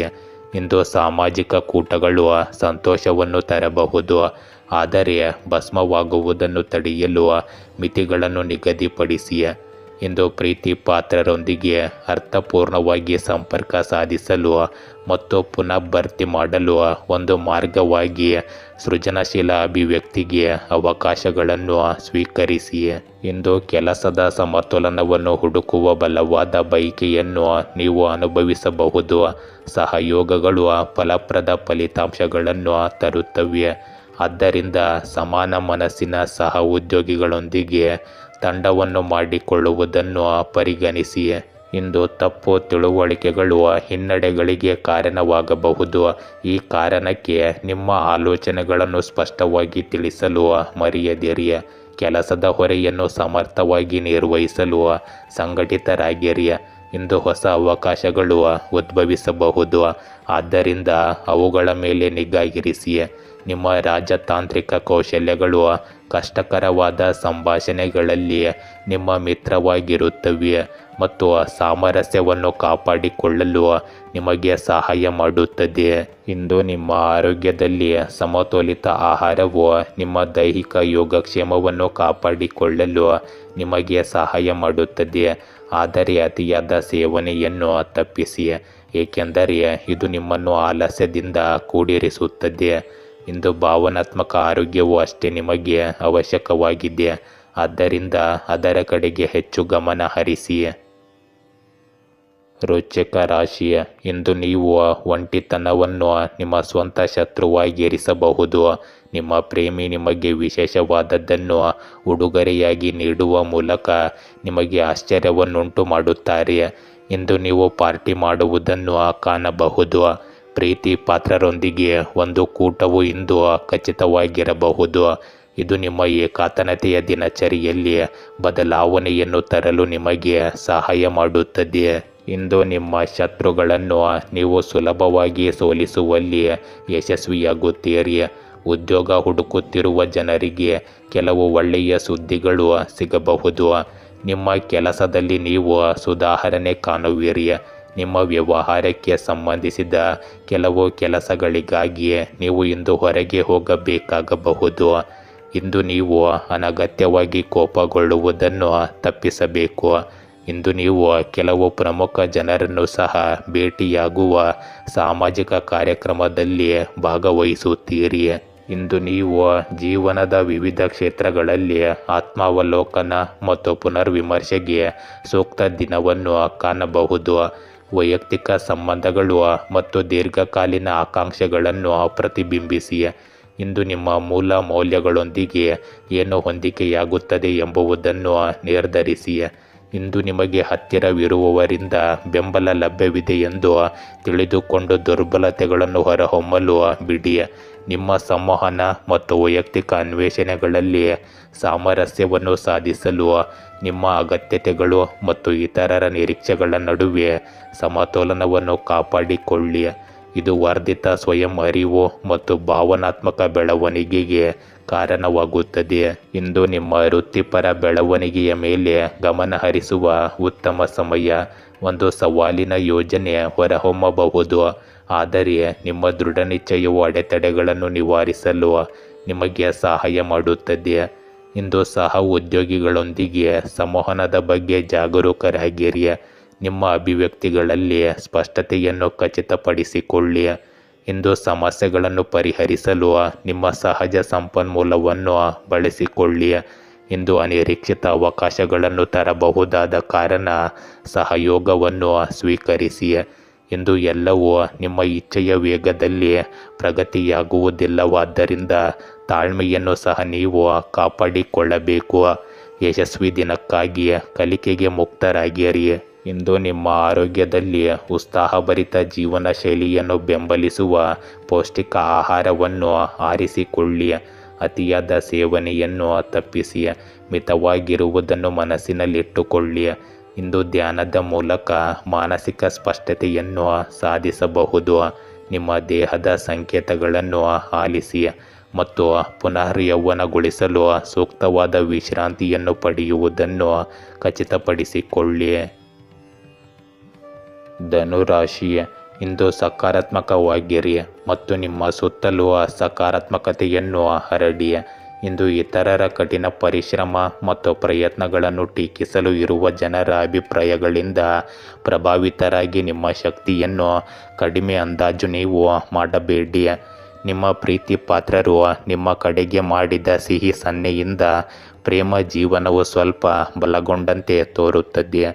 ಇಂದು ಸಾಮಾಜಿಕ ಕೂಟಗಳು ಸಂತೋಷವನ್ನು ತರಬಹುದು, ಆದರೆ ಭಸ್ಮವಾಗುವುದನ್ನು ತಡೆಯಲು ಮಿತಿಗಳನ್ನು ನಿಗದಿಪಡಿಸಿ. ಇಂದು ಪ್ರೀತಿ ಪಾತ್ರರೊಂದಿಗೆ ಅರ್ಥಪೂರ್ಣವಾಗಿ ಸಂಪರ್ಕ ಸಾಧಿಸಲು ಮತ್ತು ಪುನಃ ಭರ್ತಿ ಮಾಡಲು ಒಂದು ಮಾರ್ಗವಾಗಿ ಸೃಜನಶೀಲ ಅಭಿವ್ಯಕ್ತಿಗೆ ಅವಕಾಶಗಳನ್ನು ಸ್ವೀಕರಿಸಿ. ಇಂದು ಕೆಲಸದ ಸಮತೋಲನವನ್ನು ಹುಡುಕುವ ಬಲವಾದ ಬಯಕೆಯನ್ನು ನೀವು ಅನುಭವಿಸಬಹುದು. ಸಹಯೋಗಗಳು ಫಲಪ್ರದ ಫಲಿತಾಂಶಗಳನ್ನು ತರುತ್ತವೆ, ಆದ್ದರಿಂದ ಸಮಾನ ಮನಸ್ಸಿನ ಸಹ ಉದ್ಯೋಗಿಗಳೊಂದಿಗೆ ತಂಡವನ್ನು ಮಾಡಿಕೊಳ್ಳುವುದನ್ನು ಪರಿಗಣಿಸಿ. ಇಂದು ತಪ್ಪು ತಿಳುವಳಿಕೆಗಳು ಹಿನ್ನಡೆಗಳಿಗೆ ಕಾರಣವಾಗಬಹುದು. ಈ ಕಾರಣಕ್ಕೆ ನಿಮ್ಮ ಆಲೋಚನೆಗಳನ್ನು ಸ್ಪಷ್ಟವಾಗಿ ತಿಳಿಸಲು ಮರೆಯದಿರಿ. ಕೆಲಸದ ಹೊರೆಯನ್ನು ಸಮರ್ಥವಾಗಿ ನಿರ್ವಹಿಸಲು ಸಂಘಟಿತರಾಗಿರಿ. ಇಂದು ಹೊಸ ಅವಕಾಶಗಳು ಉದ್ಭವಿಸಬಹುದು, ಆದ್ದರಿಂದ ಅವುಗಳ ಮೇಲೆ ನಿಗಾ ಇರಿಸಿ. ನಿಮ್ಮ ರಾಜತಾಂತ್ರಿಕ ಕೌಶಲ್ಯಗಳು ಕಷ್ಟಕರವಾದ ಸಂಭಾಷಣೆಗಳಲ್ಲಿ ನಿಮ್ಮ ಮಿತ್ರವಾಗಿರುತ್ತವೆ ಮತ್ತು ಸಾಮರಸ್ಯವನ್ನು ಕಾಪಾಡಿಕೊಳ್ಳಲು ನಿಮಗೆ ಸಹಾಯ ಮಾಡುತ್ತದೆ. ಇಂದು ನಿಮ್ಮ ಆರೋಗ್ಯದಲ್ಲಿ ಸಮತೋಲಿತ ಆಹಾರವು ನಿಮ್ಮ ದೈಹಿಕ ಯೋಗಕ್ಷೇಮವನ್ನು ಕಾಪಾಡಿಕೊಳ್ಳಲು ನಿಮಗೆ ಸಹಾಯ ಮಾಡುತ್ತದೆ, ಆದರೆ ಅತಿಯಾದ ಸೇವನೆಯನ್ನು ತಪ್ಪಿಸಿ, ಏಕೆಂದರೆ ಇದು ನಿಮ್ಮನ್ನು ಆಲಸ್ಯದಿಂದ ಕೂಡಿರಿಸುತ್ತದೆ. ಇಂದು ಭಾವನಾತ್ಮಕ ಆರೋಗ್ಯವು ಅಷ್ಟೇ ನಿಮಗೆ ಅವಶ್ಯಕವಾಗಿದೆ, ಆದ್ದರಿಂದ ಅದರ ಕಡೆಗೆ ಹೆಚ್ಚು ಗಮನ ಹರಿಸಿ. ರೋಚಕ ರಾಶಿ. ಇಂದು ನೀವು ಒಂಟಿತನವನ್ನು ನಿಮ್ಮ ಸ್ವಂತ ಶತ್ರುವಾಗಿರಿಸಬಹುದು. ನಿಮ್ಮ ಪ್ರೇಮಿ ನಿಮಗೆ ವಿಶೇಷವಾದದ್ದನ್ನು ಉಡುಗೊರೆಯಾಗಿ ನೀಡುವ ಮೂಲಕ ನಿಮಗೆ ಆಶ್ಚರ್ಯವನ್ನುಂಟು ಮಾಡುತ್ತಾರೆ. ಇಂದು ನೀವು ಪಾರ್ಟಿ ಮಾಡುವುದನ್ನು ಕಾಣಬಹುದು. ಪ್ರೀತಿ ಪಾತ್ರರೊಂದಿಗೆ ಒಂದು ಕೂಟವು ಇಂದು ಖಚಿತವಾಗಿರಬಹುದು. ಇದು ನಿಮ್ಮ ಏಕಾಂತತೆಯ ದಿನಚರಿಯಲ್ಲಿ ಬದಲಾವಣೆಯನ್ನು ತರಲು ನಿಮಗೆ ಸಹಾಯ ಮಾಡುತ್ತದೆ. ಇಂದು ನಿಮ್ಮ ಶತ್ರುಗಳನ್ನು ನೀವು ಸುಲಭವಾಗಿ ಸೋಲಿಸುವಲ್ಲಿ ಯಶಸ್ವಿಯಾಗುತ್ತೀರಿ. ಉದ್ಯೋಗ ಹುಡುಕುತ್ತಿರುವ ಜನರಿಗೆ ಕೆಲವು ಒಳ್ಳೆಯ ಸುದ್ದಿಗಳು ಸಿಗಬಹುದು. ನಿಮ್ಮ ಕೆಲಸದಲ್ಲಿ ನೀವು ಸುಧಾರಣೆ ಕಾಣುವಿರಿ. ನಿಮ್ಮ ವ್ಯವಹಾರಕ್ಕೆ ಸಂಬಂಧಿಸಿದ ಕೆಲವು ಕೆಲಸಗಳಿಗಾಗಿ ನೀವು ಇಂದು ಹೊರಗೆ ಹೋಗಬೇಕಾಗಬಹುದು. ಇಂದು ನೀವು ಅನಗತ್ಯವಾಗಿ ಕೋಪಗೊಳ್ಳುವುದನ್ನು ತಪ್ಪಿಸಬೇಕು. ಇಂದು ನೀವು ಕೆಲವು ಪ್ರಮುಖ ಜನರನ್ನು ಸಹ ಭೇಟಿಯಾಗುವ ಸಾಮಾಜಿಕ ಕಾರ್ಯಕ್ರಮದಲ್ಲಿ ಭಾಗವಹಿಸುತ್ತೀರಿ. ಇಂದು ನೀವು ಜೀವನದ ವಿವಿಧ ಕ್ಷೇತ್ರಗಳಲ್ಲಿ ಆತ್ಮಾವಲೋಕನ ಮತ್ತು ಪುನರ್ವಿಮರ್ಶೆಗೆ ಸೂಕ್ತ ದಿನವನ್ನು ಕಾಣಬಹುದು. ವೈಯಕ್ತಿಕ ಸಂಬಂಧಗಳು ಮತ್ತು ದೀರ್ಘಕಾಲೀನ ಆಕಾಂಕ್ಷೆಗಳನ್ನು ಪ್ರತಿಬಿಂಬಿಸಿ. ಇಂದು ನಿಮ್ಮ ಮೂಲ ಮೌಲ್ಯಗಳೊಂದಿಗೆ ಏನು ಹೊಂದಿಕೆಯಾಗುತ್ತದೆ ಎಂಬುದನ್ನು ನಿರ್ಧರಿಸಿ. ಇಂದು ನಿಮಗೆ ಹತ್ತಿರವಿರುವವರಿಂದ ಬೆಂಬಲ ಲಭ್ಯವಿದೆ ಎಂದು ತಿಳಿದುಕೊಂಡು ದುರ್ಬಲತೆಗಳನ್ನು ಹೊರಹೊಮ್ಮಲು ಬಿಡಿ. ನಿಮ್ಮ ಸಂವಹನ ಮತ್ತು ವೈಯಕ್ತಿಕ ಅನ್ವೇಷಣೆಗಳಲ್ಲಿ ಸಾಮರಸ್ಯವನ್ನು ಸಾಧಿಸಲು ನಿಮ್ಮ ಅಗತ್ಯತೆಗಳು ಮತ್ತು ಇತರರ ನಿರೀಕ್ಷೆಗಳ ನಡುವೆ ಸಮತೋಲನವನ್ನು ಕಾಪಾಡಿಕೊಳ್ಳಿ. ಇದು ವರ್ಧಿತ ಸ್ವಯಂ ಅರಿವು ಮತ್ತು ಭಾವನಾತ್ಮಕ ಬೆಳವಣಿಗೆಗೆ ಕಾರಣವಾಗುತ್ತದೆ. ಇಂದು ನಿಮ್ಮ ವೃತ್ತಿಪರ ಬೆಳವಣಿಗೆಯ ಮೇಲೆ ಗಮನ ಹರಿಸುವ ಉತ್ತಮ ಸಮಯ. ಒಂದು ಸವಾಲಿನ ಯೋಜನೆ ಹೊರಹೊಮ್ಮಬಹುದು, ಆದರೆ ನಿಮ್ಮ ದೃಢ ನಿಶ್ಚಯವು ಅಡೆತಡೆಗಳನ್ನು ನಿವಾರಿಸಲು ನಿಮಗೆ ಸಹಾಯ ಮಾಡುತ್ತದೆ. ಇಂದು ಸಹ ಉದ್ಯೋಗಿಗಳೊಂದಿಗೆ ಸಂವಹನದ ಬಗ್ಗೆ ಜಾಗರೂಕರಾಗಿರಿ. ನಿಮ್ಮ ಅಭಿವ್ಯಕ್ತಿಗಳಲ್ಲಿ ಸ್ಪಷ್ಟತೆಯನ್ನು ಖಚಿತಪಡಿಸಿಕೊಳ್ಳಿ. ಇಂದು ಸಮಸ್ಯೆಗಳನ್ನು ಪರಿಹರಿಸಲು ನಿಮ್ಮ ಸಹಜ ಸಂಪನ್ಮೂಲವನ್ನು ಬಳಸಿಕೊಳ್ಳಿ. ಇಂದು ಅನಿರೀಕ್ಷಿತ ಅವಕಾಶಗಳನ್ನು ತರಬಹುದಾದ ಕಾರಣ ಸಹಯೋಗವನ್ನು ಸ್ವೀಕರಿಸಿ. ಇಂದು ಎಲ್ಲವೂ ನಿಮ್ಮ ಇಚ್ಛೆಯ ವೇಗದಲ್ಲಿ ಪ್ರಗತಿಯಾಗುವುದಿಲ್ಲವಾದ್ದರಿಂದ ತಾಳ್ಮೆಯನ್ನು ಸಹ ನೀವು ಕಾಪಾಡಿಕೊಳ್ಳಬೇಕು. ಯಶಸ್ವಿ ದಿನಕ್ಕಾಗಿ ಕಲಿಕೆಗೆ ಮುಕ್ತರಾಗಿರಿ. ಇಂದು ನಿಮ್ಮ ಆರೋಗ್ಯದಲ್ಲಿ ಉತ್ಸಾಹಭರಿತ ಜೀವನ ಶೈಲಿಯನ್ನು ಬೆಂಬಲಿಸುವ ಪೌಷ್ಟಿಕ ಆಹಾರವನ್ನು ಆರಿಸಿಕೊಳ್ಳಿ. ಅತಿಯಾದ ಸೇವನೆಯನ್ನು ತಪ್ಪಿಸಿ ಮಿತವಾಗಿರುವುದನ್ನು ಮನಸ್ಸಿನಲ್ಲಿಟ್ಟುಕೊಳ್ಳಿ. ಇಂದು ಧ್ಯಾನದ ಮೂಲಕ ಮಾನಸಿಕ ಸ್ಪಷ್ಟತೆಯನ್ನು ಸಾಧಿಸಬಹುದು. ನಿಮ್ಮ ದೇಹದ ಸಂಕೇತಗಳನ್ನು ಆಲಿಸಿ ಮತ್ತು ಪುನರ್ ಯೌವನಗೊಳಿಸಲು ಸೂಕ್ತವಾದ ವಿಶ್ರಾಂತಿಯನ್ನು ಪಡೆಯುವುದನ್ನು ಖಚಿತಪಡಿಸಿಕೊಳ್ಳಿ. ಧನುರಾಶಿ, ಇಂದು ಸಕಾರಾತ್ಮಕವಾಗಿರಿ ಮತ್ತು ನಿಮ್ಮ ಸುತ್ತಲೂ ಸಕಾರಾತ್ಮಕತೆಯನ್ನು ಹರಡಿ. ಇಂದು ಇತರರ ಕಠಿಣ ಪರಿಶ್ರಮ ಮತ್ತು ಪ್ರಯತ್ನಗಳನ್ನು ಟೀಕಿಸಲು ಇರುವ ಜನರ ಅಭಿಪ್ರಾಯಗಳಿಂದ ಪ್ರಭಾವಿತರಾಗಿ ನಿಮ್ಮ ಶಕ್ತಿಯನ್ನು ಕಡಿಮೆ ಅಂದಾಜು ನೀವು ಮಾಡಬೇಡಿ. ನಿಮ್ಮ ಪ್ರೀತಿ ಪಾತ್ರರು ನಿಮ್ಮ ಕಡೆಗೆ ಮಾಡಿದ ಸಿಹಿ ಸನ್ನೆಯಿಂದ ಪ್ರೇಮ ಜೀವನವು ಸ್ವಲ್ಪ ಬಲಗೊಂಡಂತೆ ತೋರುತ್ತದೆ.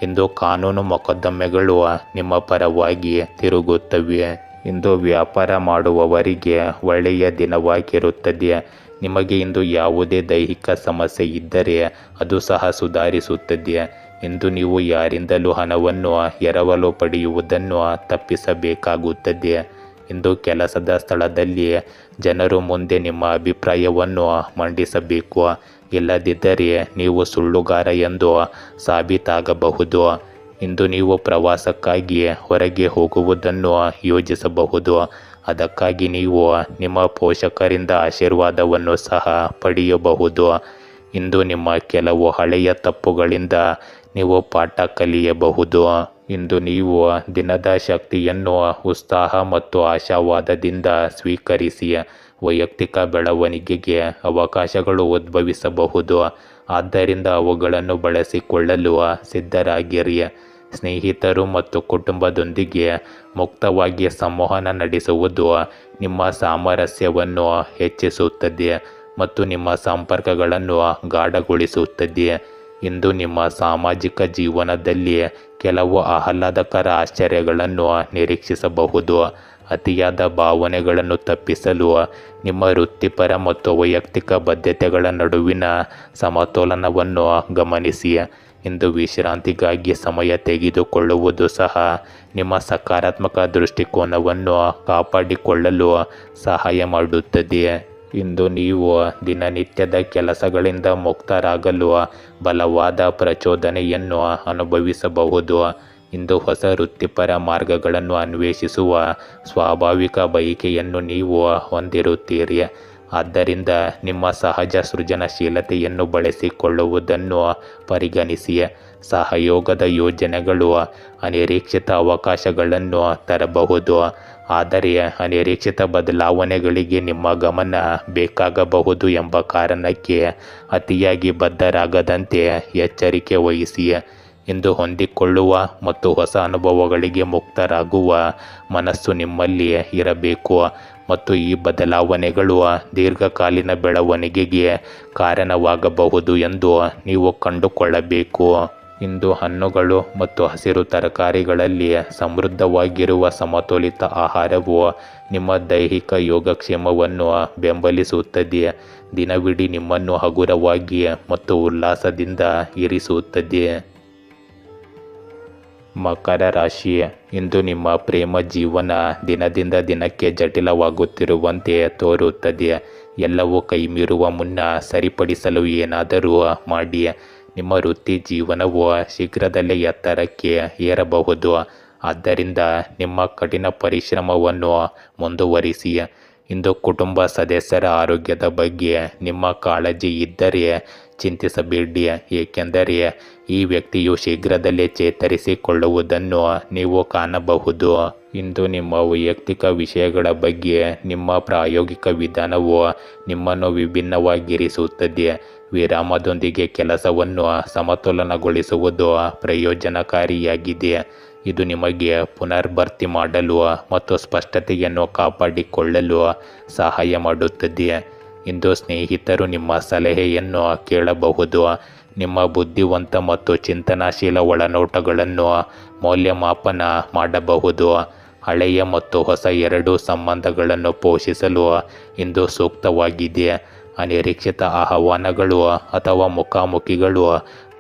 ಇಂದು ಕಾನೂನು ಮೊಕದ್ದಮೆಗಳು ನಿಮ್ಮ ಪರವಾಗಿ ತಿರುಗುತ್ತವೆ. ಇಂದು ವ್ಯಾಪಾರ ಮಾಡುವವರಿಗೆ ಒಳ್ಳೆಯ ದಿನವಾಗಿರುತ್ತದೆ. ನಿಮಗೆ ಇಂದು ಯಾವುದೇ ದೈಹಿಕ ಸಮಸ್ಯೆ ಇದ್ದರೆ ಅದು ಸಹ ಸುಧಾರಿಸುತ್ತದೆ. ಇಂದು ನೀವು ಯಾರಿಂದಲೂ ಹಣವನ್ನು ಎರವಲು ಪಡೆಯುವುದನ್ನು ತಪ್ಪಿಸಬೇಕಾಗುತ್ತದೆ. ಇಂದು ಕೆಲಸದ ಸ್ಥಳದಲ್ಲಿ ಜನರು ಮುಂದೆ ನಿಮ್ಮ ಅಭಿಪ್ರಾಯವನ್ನು ಮಂಡಿಸಬೇಕು. ಇಲ್ಲದಿದ್ದರೆ ನೀವು ಸುಳ್ಳುಗಾರ ಎಂದು ಸಾಬೀತಾಗಬಹುದು. ಇಂದು ನೀವು ಪ್ರವಾಸಕ್ಕಾಗಿ ಹೊರಗೆ ಹೋಗುವುದನ್ನು ಯೋಜಿಸಬಹುದು. ಅದಕ್ಕಾಗಿ ನೀವು ನಿಮ್ಮ ಪೋಷಕರಿಂದ ಆಶೀರ್ವಾದವನ್ನು ಸಹ ಪಡೆಯಬಹುದು. ಇಂದು ನಿಮ್ಮ ಕೆಲವು ಹಳೆಯ ತಪ್ಪುಗಳಿಂದ ನೀವು ಪಾಠ ಕಲಿಯಬಹುದು. ಇಂದು ನೀವು ದಿನದ ಶಕ್ತಿಯನ್ನು ಉತ್ಸಾಹ ಮತ್ತು ಆಶಾವಾದದಿಂದ ಸ್ವೀಕರಿಸಿ. ವೈಯಕ್ತಿಕ ಬೆಳವಣಿಗೆಗೆ ಅವಕಾಶಗಳು ಉದ್ಭವಿಸಬಹುದು, ಆದ್ದರಿಂದ ಅವುಗಳನ್ನು ಬಳಸಿಕೊಳ್ಳಲು ಸಿದ್ಧರಾಗಿರಿ. ಸ್ನೇಹಿತರು ಮತ್ತು ಕುಟುಂಬದೊಂದಿಗೆ ಮುಕ್ತವಾಗಿ ಸಂವಹನ ನಡೆಸುವುದು ನಿಮ್ಮ ಸಾಮರಸ್ಯವನ್ನು ಹೆಚ್ಚಿಸುತ್ತದೆ ಮತ್ತು ನಿಮ್ಮ ಸಂಪರ್ಕಗಳನ್ನು ಗಾಢಗೊಳಿಸುತ್ತದೆ. ಇಂದು ನಿಮ್ಮ ಸಾಮಾಜಿಕ ಜೀವನದಲ್ಲಿ ಕೆಲವು ಆಹ್ಲಾದಕರ ಆಶ್ಚರ್ಯಗಳನ್ನು ನಿರೀಕ್ಷಿಸಬಹುದು. ಅತಿಯಾದ ಭಾವನೆಗಳನ್ನು ತಪ್ಪಿಸಲು ನಿಮ್ಮ ವೃತ್ತಿಪರ ಮತ್ತು ವೈಯಕ್ತಿಕ ಬದ್ಧತೆಗಳ ನಡುವಿನ ಸಮತೋಲನವನ್ನು ಗಮನಿಸಿ. ಇಂದು ವಿಶ್ರಾಂತಿಗಾಗಿ ಸಮಯ ತೆಗೆದುಕೊಳ್ಳುವುದು ಸಹ ನಿಮ್ಮ ಸಕಾರಾತ್ಮಕ ದೃಷ್ಟಿಕೋನವನ್ನು ಕಾಪಾಡಿಕೊಳ್ಳಲು ಸಹಾಯ ಮಾಡುತ್ತದೆ. ಇಂದು ನೀವು ದಿನನಿತ್ಯದ ಕೆಲಸಗಳಿಂದ ಮುಕ್ತರಾಗಲು ಬಲವಾದ ಪ್ರಚೋದನೆಯನ್ನು ಅನುಭವಿಸಬಹುದು. ಇಂದು ಹೊಸ ವೃತ್ತಿಪರ ಮಾರ್ಗಗಳನ್ನು ಅನ್ವೇಷಿಸುವ ಸ್ವಾಭಾವಿಕ ಬಯಕೆಯನ್ನು ನೀವು ಹೊಂದಿರುತ್ತೀರಿ. ಆದ್ದರಿಂದ ನಿಮ್ಮ ಸಹಜ ಸೃಜನಶೀಲತೆಯನ್ನು ಬಳಸಿಕೊಳ್ಳುವುದನ್ನು ಪರಿಗಣಿಸಿ. ಸಹಯೋಗದ ಯೋಜನೆಗಳು ಅನಿರೀಕ್ಷಿತ ಅವಕಾಶಗಳನ್ನು ತರಬಹುದು, ಆದರೆ ಅನಿರೀಕ್ಷಿತ ಬದಲಾವಣೆಗಳಿಗೆ ನಿಮ್ಮ ಗಮನ ಬೇಕಾಗಬಹುದು ಎಂಬ ಕಾರಣಕ್ಕೆ ಅತಿಯಾಗಿ ಬದ್ಧರಾಗದಂತೆ ಎಚ್ಚರಿಕೆ ವಹಿಸಿ. ಇಂದು ಹೊಂದಿಕೊಳ್ಳುವ ಮತ್ತು ಹೊಸ ಅನುಭವಗಳಿಗೆ ಮುಕ್ತರಾಗುವ ಮನಸ್ಸು ನಿಮ್ಮಲ್ಲಿ ಇರಬೇಕು ಮತ್ತು ಈ ಬದಲಾವಣೆಗಳು ದೀರ್ಘಕಾಲೀನ ಬೆಳವಣಿಗೆಗೆ ಕಾರಣವಾಗಬಹುದು ಎಂದು ನೀವು ಕಂಡುಕೊಳ್ಳಬೇಕು. ಇಂದು ಹಣ್ಣುಗಳು ಮತ್ತು ಹಸಿರು ತರಕಾರಿಗಳಲ್ಲಿ ಸಮೃದ್ಧವಾಗಿರುವ ಸಮತೋಲಿತ ಆಹಾರವು ನಿಮ್ಮ ದೈಹಿಕ ಯೋಗಕ್ಷೇಮವನ್ನು ಬೆಂಬಲಿಸುತ್ತದೆ. ದಿನವಿಡೀ ನಿಮ್ಮನ್ನು ಹಗುರವಾಗಿ ಮತ್ತು ಉಲ್ಲಾಸದಿಂದ ಇರಿಸುತ್ತದೆ. ಮಕರ ರಾಶಿ, ಇಂದು ನಿಮ್ಮ ಪ್ರೇಮ ಜೀವನ ದಿನದಿಂದ ದಿನಕ್ಕೆ ಜಟಿಲವಾಗುತ್ತಿರುವಂತೆ ತೋರುತ್ತದೆ. ಎಲ್ಲವೂ ಕೈಮೀರುವ ಮುನ್ನ ಸರಿಪಡಿಸಲು ಏನಾದರೂ ಮಾಡಿ. ನಿಮ್ಮ ವೃತ್ತಿ ಜೀವನವು ಶೀಘ್ರದಲ್ಲೇ ಎತ್ತರಕ್ಕೆ ಏರಬಹುದು, ಆದ್ದರಿಂದ ನಿಮ್ಮ ಕಠಿಣ ಪರಿಶ್ರಮವನ್ನು ಮುಂದುವರಿಸಿ. ಇಂದು ಕುಟುಂಬ ಸದಸ್ಯರ ಆರೋಗ್ಯದ ಬಗ್ಗೆ ನಿಮ್ಮ ಕಾಳಜಿ ಇದ್ದರೆ ಚಿಂತಿಸಬೇಡಿ, ಏಕೆಂದರೆ ಈ ವ್ಯಕ್ತಿಯು ಶೀಘ್ರದಲ್ಲೇ ಚೇತರಿಸಿಕೊಳ್ಳುವುದನ್ನು ನೀವು ಕಾಣಬಹುದು. ಇಂದು ನಿಮ್ಮ ವೈಯಕ್ತಿಕ ವಿಷಯಗಳ ಬಗ್ಗೆ ನಿಮ್ಮ ಪ್ರಾಯೋಗಿಕ ವಿಧಾನವು ನಿಮ್ಮನ್ನು ವಿಭಿನ್ನವಾಗಿರಿಸುತ್ತದೆ. ವಿರಾಮದೊಂದಿಗೆ ಕೆಲಸವನ್ನು ಸಮತೋಲನಗೊಳಿಸುವುದು ಪ್ರಯೋಜನಕಾರಿಯಾಗಿದೆ. ಇದು ನಿಮಗೆ ಪುನರ್ಭರ್ತಿ ಮಾಡಲು ಮತ್ತು ಸ್ಪಷ್ಟತೆಯನ್ನು ಕಾಪಾಡಿಕೊಳ್ಳಲು ಸಹಾಯ ಮಾಡುತ್ತದೆ. ಇಂದು ಸ್ನೇಹಿತರು ನಿಮ್ಮ ಸಲಹೆಯನ್ನು ಕೇಳಬಹುದು. ನಿಮ್ಮ ಬುದ್ಧಿವಂತ ಮತ್ತು ಚಿಂತನಾಶೀಲ ಒಳನೋಟಗಳನ್ನು ಮೌಲ್ಯಮಾಪನ ಮಾಡಬಹುದು. ಹಳೆಯ ಮತ್ತು ಹೊಸ ಎರಡೂ ಸಂಬಂಧಗಳನ್ನು ಪೋಷಿಸಲು ಇಂದು ಸೂಕ್ತವಾಗಿದೆ. ಅನಿರೀಕ್ಷಿತ ಆಹ್ವಾನಗಳು ಅಥವಾ ಮುಖಾಮುಖಿಗಳು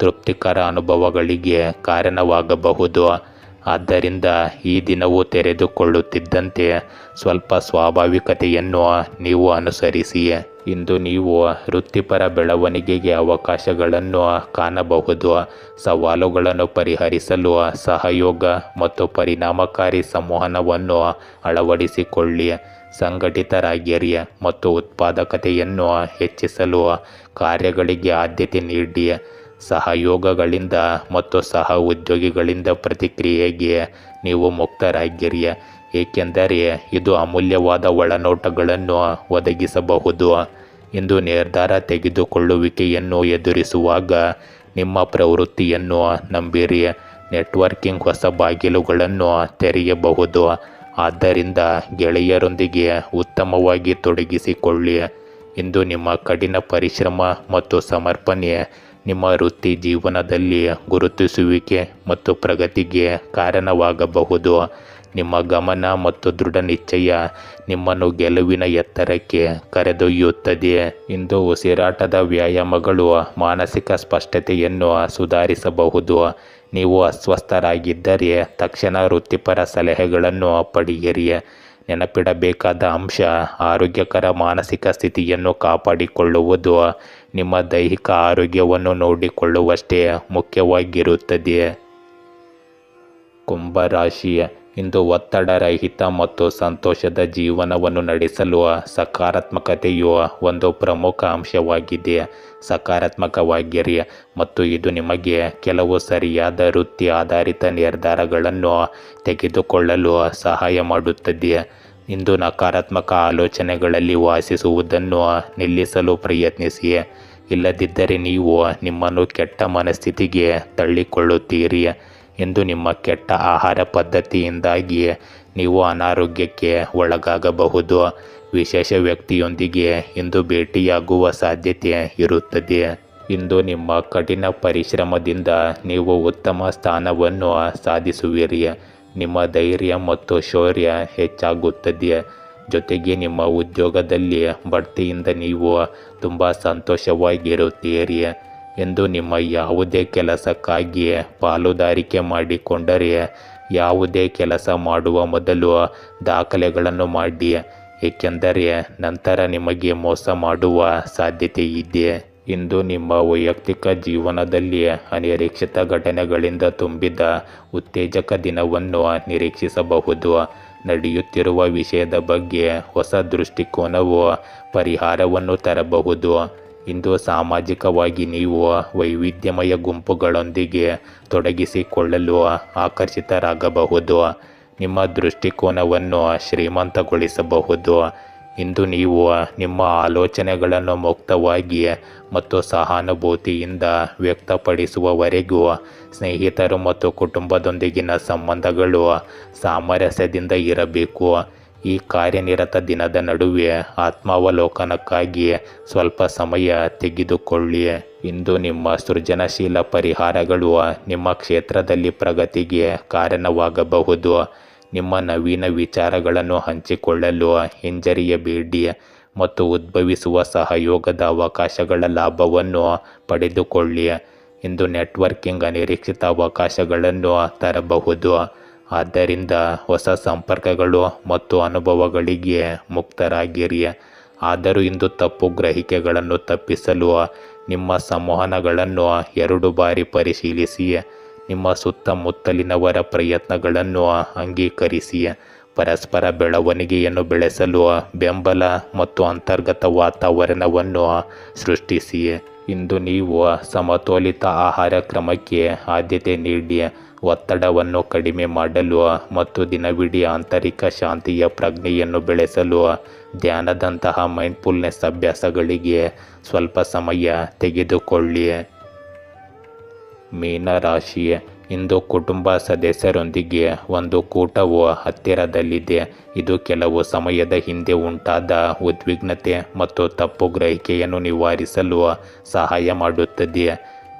ತೃಪ್ತಿಕರ ಅನುಭವಗಳಿಗೆ ಕಾರಣವಾಗಬಹುದು. ಆದ್ದರಿಂದ ಈ ದಿನವು ತೆರೆದುಕೊಳ್ಳುತ್ತಿದ್ದಂತೆ ಸ್ವಲ್ಪ ಸ್ವಾಭಾವಿಕತೆಯನ್ನು ನೀವು ಅನುಸರಿಸಿ. ಇಂದು ನೀವು ವೃತ್ತಿಪರ ಬೆಳವಣಿಗೆಗೆ ಅವಕಾಶಗಳನ್ನು ಕಾಣಬಹುದು. ಸವಾಲುಗಳನ್ನು ಪರಿಹರಿಸಲು ಸಹಯೋಗ ಮತ್ತು ಪರಿಣಾಮಕಾರಿ ಸಂವಹನವನ್ನು ಅಳವಡಿಸಿಕೊಳ್ಳಿ. ಸಂಘಟಿತರಾಗಿರಿ ಮತ್ತು ಉತ್ಪಾದಕತೆಯನ್ನು ಹೆಚ್ಚಿಸಲು ಕಾರ್ಯಗಳಿಗೆ ಆದ್ಯತೆ ನೀಡಿ. ಸಹಯೋಗಗಳಿಂದ ಮತ್ತು ಸಹ ಉದ್ಯೋಗಿಗಳಿಂದ ಪ್ರತಿಕ್ರಿಯೆಗೆ ನೀವು ಮುಕ್ತರಾಗಿರಿ, ಏಕೆಂದರೆ ಇದು ಅಮೂಲ್ಯವಾದ ಒಳನೋಟಗಳನ್ನು ಒದಗಿಸಬಹುದು. ಇಂದು ನಿರ್ಧಾರ ತೆಗೆದುಕೊಳ್ಳುವಿಕೆಯನ್ನು ಎದುರಿಸುವಾಗ ನಿಮ್ಮ ಪ್ರವೃತ್ತಿಯನ್ನು ನಂಬಿರಿ. ನೆಟ್ವರ್ಕಿಂಗ್ ಹೊಸ ಬಾಗಿಲುಗಳನ್ನು ತೆರೆಯಬಹುದು, ಆದ್ದರಿಂದ ಗೆಳೆಯರೊಂದಿಗೆ ಉತ್ತಮವಾಗಿ ತೊಡಗಿಸಿಕೊಳ್ಳಿ. ಇಂದು ನಿಮ್ಮ ಕಠಿಣ ಪರಿಶ್ರಮ ಮತ್ತು ಸಮರ್ಪಣೆ ನಿಮ್ಮ ವೃತ್ತಿ ಜೀವನದಲ್ಲಿ ಗುರುತಿಸುವಿಕೆ ಮತ್ತು ಪ್ರಗತಿಗೆ ಕಾರಣವಾಗಬಹುದು. ನಿಮ್ಮ ಗಮನ ಮತ್ತು ದೃಢ ನಿಶ್ಚಯ ನಿಮ್ಮನ್ನು ಗೆಲುವಿನ ಎತ್ತರಕ್ಕೆ ಕರೆದೊಯ್ಯುತ್ತದೆ. ಇಂದು ಉಸಿರಾಟದ ವ್ಯಾಯಾಮಗಳು ಮಾನಸಿಕ ಸ್ಪಷ್ಟತೆಯನ್ನು ಸುಧಾರಿಸಬಹುದು. ನೀವು ಅಸ್ವಸ್ಥರಾಗಿದ್ದರೆ ತಕ್ಷಣ ವೃತ್ತಿಪರ ಸಲಹೆಗಳನ್ನು ಪಡೆಯಿರಿ. ನೆನಪಿಡಬೇಕಾದ ಅಂಶ, ಆರೋಗ್ಯಕರ ಮಾನಸಿಕ ಸ್ಥಿತಿಯನ್ನು ಕಾಪಾಡಿಕೊಳ್ಳುವುದು ನಿಮ್ಮ ದೈಹಿಕ ಆರೋಗ್ಯವನ್ನು ನೋಡಿಕೊಳ್ಳುವಷ್ಟೇ ಮುಖ್ಯವಾಗಿರುತ್ತದೆ. ಕುಂಭರಾಶಿ, ಇಂದು ಒತ್ತಡರಹಿತ ಮತ್ತು ಸಂತೋಷದ ಜೀವನವನ್ನು ನಡೆಸಲು ಸಕಾರಾತ್ಮಕತೆಯು ಒಂದು ಪ್ರಮುಖ ಅಂಶವಾಗಿದೆ. ಸಕಾರಾತ್ಮಕವಾಗಿರಿ ಮತ್ತು ಇದು ನಿಮಗೆ ಕೆಲವು ಸರಿಯಾದ ವೃತ್ತಿ ಆಧಾರಿತ ನಿರ್ಧಾರಗಳನ್ನು ತೆಗೆದುಕೊಳ್ಳಲು ಸಹಾಯ ಮಾಡುತ್ತದೆ. ಇಂದು ನಕಾರಾತ್ಮಕ ಆಲೋಚನೆಗಳಲ್ಲಿ ವಾಸಿಸುವುದನ್ನು ನಿಲ್ಲಿಸಲು ಪ್ರಯತ್ನಿಸಿ, ಇಲ್ಲದಿದ್ದರೆ ನೀವು ನಿಮ್ಮನ್ನು ಕೆಟ್ಟ ಮನಸ್ಥಿತಿಗೆ ತಳ್ಳಿಕೊಳ್ಳುತ್ತೀರಿ. ಇಂದು ನಿಮ್ಮ ಕೆಟ್ಟ ಆಹಾರ ಪದ್ಧತಿಯಿಂದಾಗಿ ನೀವು ಅನಾರೋಗ್ಯಕ್ಕೆ ಒಳಗಾಗಬಹುದು. ವಿಶೇಷ ವ್ಯಕ್ತಿಯೊಂದಿಗೆ ಇಂದು ಭೇಟಿಯಾಗುವ ಸಾಧ್ಯತೆ ಇರುತ್ತದೆ. ಇಂದು ನಿಮ್ಮ ಕಠಿಣ ಪರಿಶ್ರಮದಿಂದ ನೀವು ಉತ್ತಮ ಸ್ಥಾನವನ್ನು ಸಾಧಿಸುವಿರಿ. ನಿಮ್ಮ ಧೈರ್ಯ ಮತ್ತು ಶೌರ್ಯ ಹೆಚ್ಚಾಗುತ್ತದೆ. ಜೊತೆಗೆ ನಿಮ್ಮ ಉದ್ಯೋಗದಲ್ಲಿ ಬಡ್ತಿಯಿಂದ ನೀವು ತುಂಬ ಸಂತೋಷವಾಗಿರುತ್ತೀರಿ. ಎಂದು ನಿಮ್ಮ ಯಾವುದೇ ಕೆಲಸಕ್ಕಾಗಿ ಪಾಲುದಾರಿಕೆ ಮಾಡಿಕೊಂಡರೆ ಯಾವುದೇ ಕೆಲಸ ಮಾಡುವ ಮೊದಲು ದಾಖಲೆಗಳನ್ನು ಮಾಡಿ, ಏಕೆಂದರೆ ನಂತರ ನಿಮಗೆ ಮೋಸ ಮಾಡುವ ಸಾಧ್ಯತೆ ಇದೆ. ಇಂದು ನಿಮ್ಮ ವೈಯಕ್ತಿಕ ಜೀವನದಲ್ಲಿ ಅನಿರೀಕ್ಷಿತ ಘಟನೆಗಳಿಂದ ತುಂಬಿದ ಉತ್ತೇಜಕ ದಿನವನ್ನು ನಿರೀಕ್ಷಿಸಬಹುದು. ನಡೆಯುತ್ತಿರುವ ವಿಷಯದ ಬಗ್ಗೆ ಹೊಸ ದೃಷ್ಟಿಕೋನವು ಪರಿಹಾರವನ್ನು ತರಬಹುದು. ಇಂದು ಸಾಮಾಜಿಕವಾಗಿ ನೀವು ವೈವಿಧ್ಯಮಯ ಗುಂಪುಗಳೊಂದಿಗೆ ತೊಡಗಿಸಿಕೊಳ್ಳಲು ಆಕರ್ಷಿತರಾಗಬಹುದು. ನಿಮ್ಮ ದೃಷ್ಟಿಕೋನವನ್ನು ಶ್ರೀಮಂತಗೊಳಿಸಬಹುದು. ಇಂದು ನೀವು ನಿಮ್ಮ ಆಲೋಚನೆಗಳನ್ನು ಮುಕ್ತವಾಗಿ ಮತ್ತು ಸಹಾನುಭೂತಿಯಿಂದ ವ್ಯಕ್ತಪಡಿಸುವವರೆಗೂ ಸ್ನೇಹಿತರು ಮತ್ತು ಕುಟುಂಬದೊಂದಿಗಿನ ಸಂಬಂಧಗಳು ಸಾಮರಸ್ಯದಿಂದ ಇರಬೇಕು. ಈ ಕಾರ್ಯನಿರತ ದಿನದ ನಡುವೆ ಆತ್ಮಾವಲೋಕನಕ್ಕಾಗಿ ಸ್ವಲ್ಪ ಸಮಯ ತೆಗೆದುಕೊಳ್ಳಿ. ಇಂದು ನಿಮ್ಮ ಸೃಜನಶೀಲ ಪರಿಹಾರಗಳು ನಿಮ್ಮ ಕ್ಷೇತ್ರದಲ್ಲಿ ಪ್ರಗತಿಗೆ ಕಾರಣವಾಗಬಹುದು. ನಿಮ್ಮ ನವೀನ ವಿಚಾರಗಳನ್ನು ಹಂಚಿಕೊಳ್ಳಲು ಹಿಂಜರಿಯಬೇಡಿ ಮತ್ತು ಉದ್ಭವಿಸುವ ಸಹಯೋಗದ ಅವಕಾಶಗಳ ಲಾಭವನ್ನು ಪಡೆದುಕೊಳ್ಳಿ. ಇಂದು ನೆಟ್ವರ್ಕಿಂಗ್ ಅನಿರೀಕ್ಷಿತ ಅವಕಾಶಗಳನ್ನು ತರಬಹುದು. ಆದ್ದರಿಂದ ಹೊಸ ಸಂಪರ್ಕಗಳು ಮತ್ತು ಅನುಭವಗಳಿಗೆ ಮುಕ್ತರಾಗಿರಿ. ಆದರೂ ಇಂದು ತಪ್ಪು ಗ್ರಹಿಕೆಗಳನ್ನು ತಪ್ಪಿಸಲು ನಿಮ್ಮ ಸಂವಹನಗಳನ್ನು 2 ಬಾರಿ ಪರಿಶೀಲಿಸಿ. ನಿಮ್ಮ ಸುತ್ತಮುತ್ತಲಿನವರ ಪ್ರಯತ್ನಗಳನ್ನು ಅಂಗೀಕರಿಸಿ ಪರಸ್ಪರ ಬೆಳವಣಿಗೆಯನ್ನು ಬೆಳೆಸಲು ಬೆಂಬಲ ಮತ್ತು ಅಂತರ್ಗತ ವಾತಾವರಣವನ್ನು ಸೃಷ್ಟಿಸಿ. ಇಂದು ನೀವು ಸಮತೋಲಿತ ಆಹಾರ ಕ್ರಮಕ್ಕೆ ಆದ್ಯತೆ ನೀಡಿ ಒತ್ತಡವನ್ನು ಕಡಿಮೆ ಮಾಡಲು ಮತ್ತು ದಿನವಿಡೀ ಆಂತರಿಕ ಶಾಂತಿಯ ಪ್ರಜ್ಞೆಯನ್ನು ಬೆಳೆಸಲು ಧ್ಯಾನದಂತಹ ಮೈಂಡ್ಫುಲ್ನೆಸ್ ಅಭ್ಯಾಸಗಳಿಗೆ ಸ್ವಲ್ಪ ಸಮಯ ತೆಗೆದುಕೊಳ್ಳಿ. ಮೀನರಾಶಿ, ಇಂದು ಕುಟುಂಬ ಸದಸ್ಯರೊಂದಿಗೆ ಒಂದು ಕೂಟವು ಹತ್ತಿರದಲ್ಲಿದೆ. ಇದು ಕೆಲವು ಸಮಯದ ಹಿಂದೆ ಉಂಟಾದ ಉದ್ವಿಗ್ನತೆ ಮತ್ತು ತಪ್ಪು ಗ್ರಹಿಕೆಯನ್ನು ನಿವಾರಿಸಲು ಸಹಾಯ ಮಾಡುತ್ತದೆ.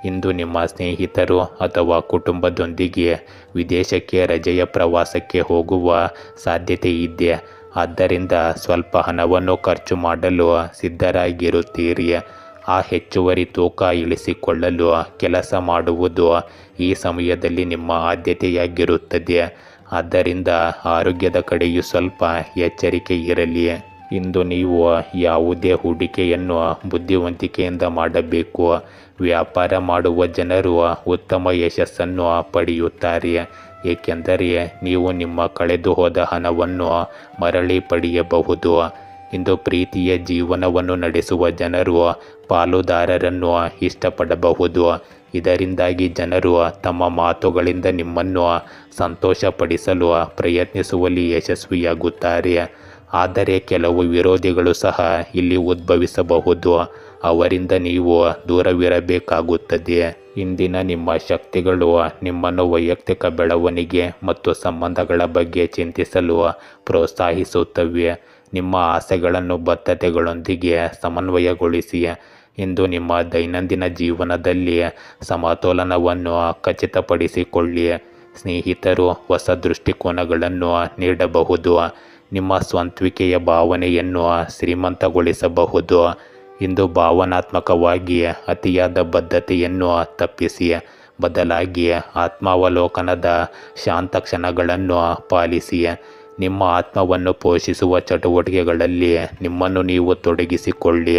ಇಂದು ನಿಮ್ಮ ಸ್ನೇಹಿತರು ಅಥವಾ ಕುಟುಂಬದೊಂದಿಗೆ ವಿದೇಶಕ್ಕೆ ರಜೆಯ ಪ್ರವಾಸಕ್ಕೆ ಹೋಗುವ ಸಾಧ್ಯತೆ ಇದೆ. ಆದ್ದರಿಂದ ಸ್ವಲ್ಪ ಹಣವನ್ನು ಖರ್ಚು ಮಾಡಲು ಸಿದ್ಧರಾಗಿರುತ್ತೀರಿ. ಆ ಹೆಚ್ಚುವರಿ ತೂಕ ಇಳಿಸಿಕೊಳ್ಳಲು ಕೆಲಸ ಮಾಡುವುದು ಈ ಸಮಯದಲ್ಲಿ ನಿಮ್ಮ ಆದ್ಯತೆಯಾಗಿರುತ್ತದೆ. ಆದ್ದರಿಂದ ಆರೋಗ್ಯದ ಕಡೆಯೂ ಸ್ವಲ್ಪ ಎಚ್ಚರಿಕೆ ಇರಲಿ. ಇಂದು ನೀವು ಯಾವುದೇ ಹೂಡಿಕೆಯನ್ನು ಬುದ್ಧಿವಂತಿಕೆಯಿಂದ ಮಾಡಬೇಕು. ವ್ಯಾಪಾರ ಮಾಡುವ ಜನರು ಉತ್ತಮ ಯಶಸ್ಸನ್ನು ಪಡೆಯುತ್ತಾರೆ, ಏಕೆಂದರೆ ನೀವು ನಿಮ್ಮ ಕಳೆದು ಹೋದ ಹಣವನ್ನು ಮರಳಿ ಪಡೆಯಬಹುದು. ಇಂದು ಪ್ರೀತಿಯ ಜೀವನವನ್ನು ನಡೆಸುವ ಜನರು ಪಾಲುದಾರರನ್ನು ಇಷ್ಟಪಡಬಹುದು. ಇದರಿಂದಾಗಿ ಜನರು ತಮ್ಮ ಮಾತುಗಳಿಂದ ನಿಮ್ಮನ್ನು ಸಂತೋಷಪಡಿಸಲು ಪ್ರಯತ್ನಿಸುವಲ್ಲಿ ಯಶಸ್ವಿಯಾಗುತ್ತಾರೆ. ಆದರೆ ಕೆಲವು ವಿರೋಧಿಗಳು ಸಹ ಇಲ್ಲಿ ಉದ್ಭವಿಸಬಹುದು. ಅವರಿಂದ ನೀವು ದೂರವಿರಬೇಕಾಗುತ್ತದೆ. ಇಂದಿನ ನಿಮ್ಮ ಶಕ್ತಿಗಳು ನಿಮ್ಮನ್ನು ವೈಯಕ್ತಿಕ ಬೆಳವಣಿಗೆ ಮತ್ತು ಸಂಬಂಧಗಳ ಬಗ್ಗೆ ಚಿಂತಿಸಲು ಪ್ರೋತ್ಸಾಹಿಸುತ್ತವೆ. ನಿಮ್ಮ ಆಸೆಗಳನ್ನು ಬದ್ಧತೆಗಳೊಂದಿಗೆ ಸಮನ್ವಯಗೊಳಿಸಿ. ಇಂದು ನಿಮ್ಮ ದೈನಂದಿನ ಜೀವನದಲ್ಲಿ ಸಮತೋಲನವನ್ನು ಖಚಿತಪಡಿಸಿಕೊಳ್ಳಿ. ಸ್ನೇಹಿತರು ಹೊಸ ದೃಷ್ಟಿಕೋನಗಳನ್ನು ನೀಡಬಹುದು, ನಿಮ್ಮ ಸ್ವಂತಿಕೆಯ ಭಾವನೆಯನ್ನು ಶ್ರೀಮಂತಗೊಳಿಸಬಹುದು. ಇಂದು ಭಾವನಾತ್ಮಕವಾಗಿ ಅತಿಯಾದ ಬದ್ಧತೆಯನ್ನು ತಪ್ಪಿಸಿ, ಬದಲಾಗಿ ಆತ್ಮಾವಲೋಕನದ ಶಾಂತ ಕ್ಷಣಗಳನ್ನು ಪಾಲಿಸಿ. ನಿಮ್ಮ ಆತ್ಮವನ್ನು ಪೋಷಿಸುವ ಚಟುವಟಿಕೆಗಳಲ್ಲಿ ನಿಮ್ಮನ್ನು ನೀವು ತೊಡಗಿಸಿಕೊಳ್ಳಿ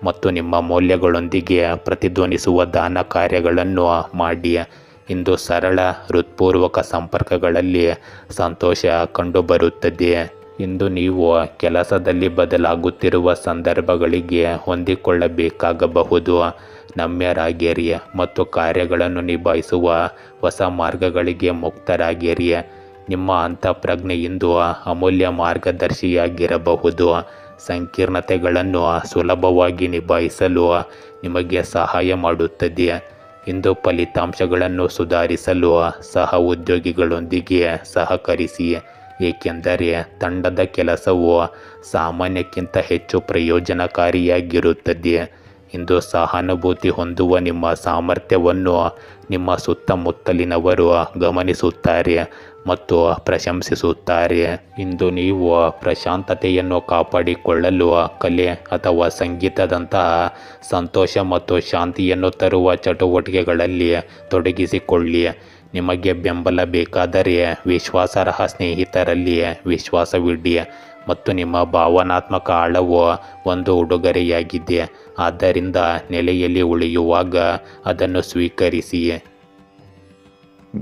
ಮತ್ತು ನಿಮ್ಮ ಮೌಲ್ಯಗಳೊಂದಿಗೆ ಪ್ರತಿಧ್ವನಿಸುವ ದಾನ ಕಾರ್ಯಗಳನ್ನು ಮಾಡಿ. ಇಂದು ಸರಳ ಹೃತ್ಪೂರ್ವಕ ಸಂಪರ್ಕಗಳಲ್ಲಿ ಸಂತೋಷ ಕಂಡುಬರುತ್ತದೆ. ಇಂದು ನೀವು ಕೆಲಸದಲ್ಲಿ ಬದಲಾಗುತ್ತಿರುವ ಸಂದರ್ಭಗಳಿಗೆ ಹೊಂದಿಕೊಳ್ಳಬೇಕಾಗಬಹುದು. ನಮ್ಯರಾಗಿರಿ ಮತ್ತು ಕಾರ್ಯಗಳನ್ನು ನಿಭಾಯಿಸುವ ಹೊಸ ಮಾರ್ಗಗಳಿಗೆ ಮುಕ್ತರಾಗಿರಿ. ನಿಮ್ಮ ಅಂತಃಪ್ರಜ್ಞೆ ಇಂದು ಅಮೂಲ್ಯ ಮಾರ್ಗದರ್ಶಿಯಾಗಿರಬಹುದು. ಸಂಕೀರ್ಣತೆಗಳನ್ನು ಸುಲಭವಾಗಿ ನಿಭಾಯಿಸಲು ನಿಮಗೆ ಸಹಾಯ ಮಾಡುತ್ತದೆ. ಇಂದು ಫಲಿತಾಂಶಗಳನ್ನು ಸುಧಾರಿಸಲು ಸಹ ಉದ್ಯೋಗಿಗಳೊಂದಿಗೆ ಸಹಕರಿಸಿ, ಏಕೆಂದರೆ ತಂಡದ ಕೆಲಸವು ಸಾಮಾನ್ಯಕ್ಕಿಂತ ಹೆಚ್ಚು ಪ್ರಯೋಜನಕಾರಿಯಾಗಿರುತ್ತದೆ. ಇಂದು ಸಹಾನುಭೂತಿ ಹೊಂದುವ ನಿಮ್ಮ ಸಾಮರ್ಥ್ಯವನ್ನು ನಿಮ್ಮ ಸುತ್ತಮುತ್ತಲಿನವರು ಗಮನಿಸುತ್ತಾರೆ ಮತ್ತು ಪ್ರಶಂಸಿಸುತ್ತಾರೆ. ಇಂದು ನೀವು ಪ್ರಶಾಂತತೆಯನ್ನು ಕಾಪಾಡಿಕೊಳ್ಳಲು ಕಲೆ ಅಥವಾ ಸಂಗೀತದಂತಹ ಸಂತೋಷ ಮತ್ತು ಶಾಂತಿಯನ್ನು ತರುವ ಚಟುವಟಿಕೆಗಳಲ್ಲಿ ತೊಡಗಿಸಿಕೊಳ್ಳಿ. ನಿಮಗೆ ಬೆಂಬಲ ಬೇಕಾದರೆ ವಿಶ್ವಾಸಾರ್ಹ ಸ್ನೇಹಿತರಲ್ಲಿ ವಿಶ್ವಾಸವಿಡಿ ಮತ್ತು ನಿಮ್ಮ ಭಾವನಾತ್ಮಕ ಆಳವು ಒಂದು ಉಡುಗೊರೆಯಾಗಿದೆ. ಆದ್ದರಿಂದ ನೆಲೆಯಲ್ಲಿ ಉಳಿಯುವಾಗ ಅದನ್ನು ಸ್ವೀಕರಿಸಿ.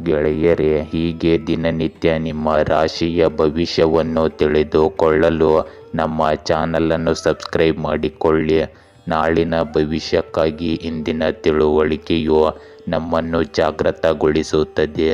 ಗೆಳೆಯರೇ, ಹೀಗೆ ದಿನನಿತ್ಯ ನಿಮ್ಮ ರಾಶಿಯ ಭವಿಷ್ಯವನ್ನು ತಿಳಿದುಕೊಳ್ಳಲು ನಮ್ಮ ಚಾನಲನ್ನು ಸಬ್ಸ್ಕ್ರೈಬ್ ಮಾಡಿಕೊಳ್ಳಿ. ನಾಳಿನ ಭವಿಷ್ಯಕ್ಕಾಗಿ ಇಂದಿನ ತಿಳುವಳಿಕೆಯು ನಮ್ಮನ್ನು ಜಾಗೃತಗೊಳಿಸುತ್ತದೆ.